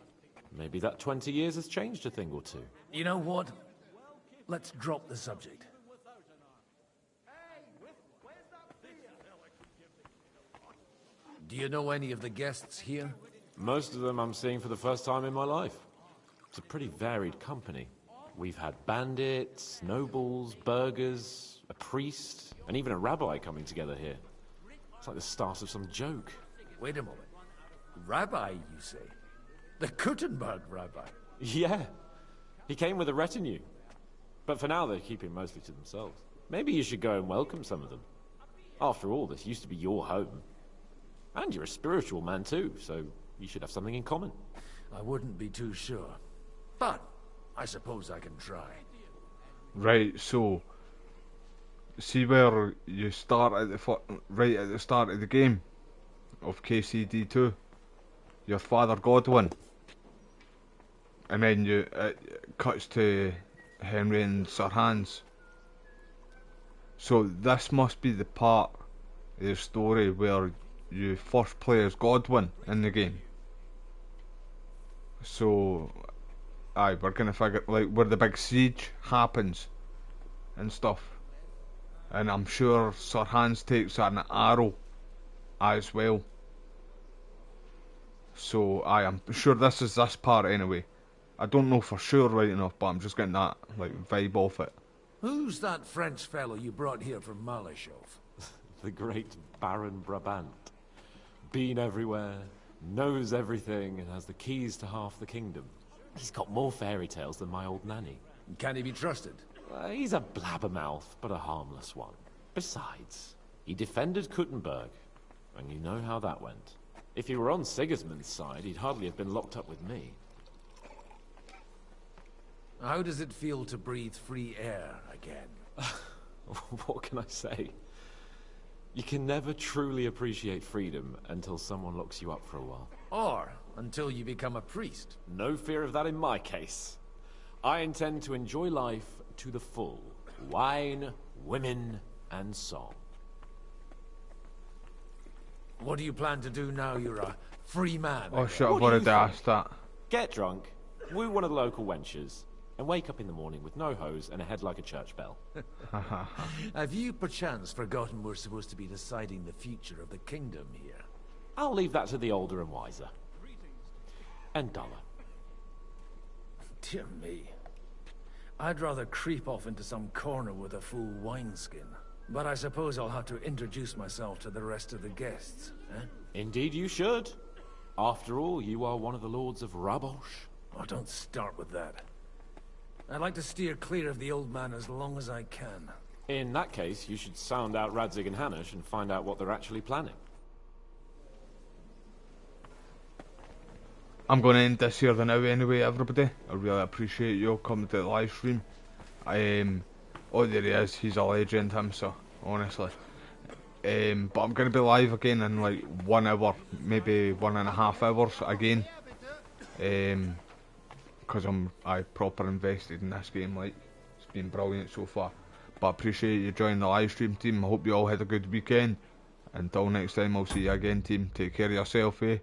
Maybe that 20 years has changed a thing or two. You know what? Let's drop the subject. Do you know any of the guests here? Most of them I'm seeing for the first time in my life. It's a pretty varied company. We've had bandits, nobles, burghers, a priest, and even a rabbi coming together here. It's like the start of some joke. Wait a moment. Rabbi, you say? The Kuttenberg rabbi? Yeah. He came with a retinue. But for now, they're keeping mostly to themselves. Maybe you should go and welcome some of them. After all, this used to be your home. And you're a spiritual man too, so you should have something in common. I wouldn't be too sure. But I suppose I can try. Right, so see where you start at right at the start of the game of KCD2. Your Father Godwin, and then it cuts to Henry and Sir Hans. So this must be the part of the story where you first play as Godwin in the game. So aye, we're gonna figure like where the big siege happens and stuff. And I'm sure Sir Hans takes an arrow as well. So I am sure this is this part anyway. I don't know for sure right enough, but I'm just getting that like vibe off it. Who's that French fellow you brought here from Malashov? The great Baron Brabant. Been everywhere, knows everything, and has the keys to half the kingdom. He's got more fairy tales than my old nanny. Can he be trusted? He's a blabbermouth, but a harmless one. Besides, he defended Kuttenberg, and you know how that went. If he were on Sigismund's side, he'd hardly have been locked up with me. How does it feel to breathe free air again? What can I say? You can never truly appreciate freedom until someone locks you up for a while. Or until you become a priest. No fear of that in my case. I intend to enjoy life to the full. Wine, women, and song. What do you plan to do now you're a free man? Oh shit, I've already asked that. Get drunk, woo one of the local wenches, and wake up in the morning with no hose and a head like a church bell. Have you perchance forgotten we're supposed to be deciding the future of the kingdom here? I'll leave that to the older and wiser. And duller. Dear me. I'd rather creep off into some corner with a full wineskin. But I suppose I'll have to introduce myself to the rest of the guests, eh? Indeed you should. After all, you are one of the lords of Rabosh. Oh, don't start with that. I'd like to steer clear of the old man as long as I can. In that case, you should sound out Radzig and Hanush and find out what they're actually planning. I'm going to end this here the now anyway, everybody. I really appreciate you all coming to the live stream. Oh, there he is. He's a legend, him, so honestly. But I'm going to be live again in like 1 hour, maybe 1.5 hours again. Because I proper invested in this game. Like, it's been brilliant so far. But I appreciate you joining the live stream, team. I hope you all had a good weekend. Until next time, I'll see you again, team. Take care of yourself, eh?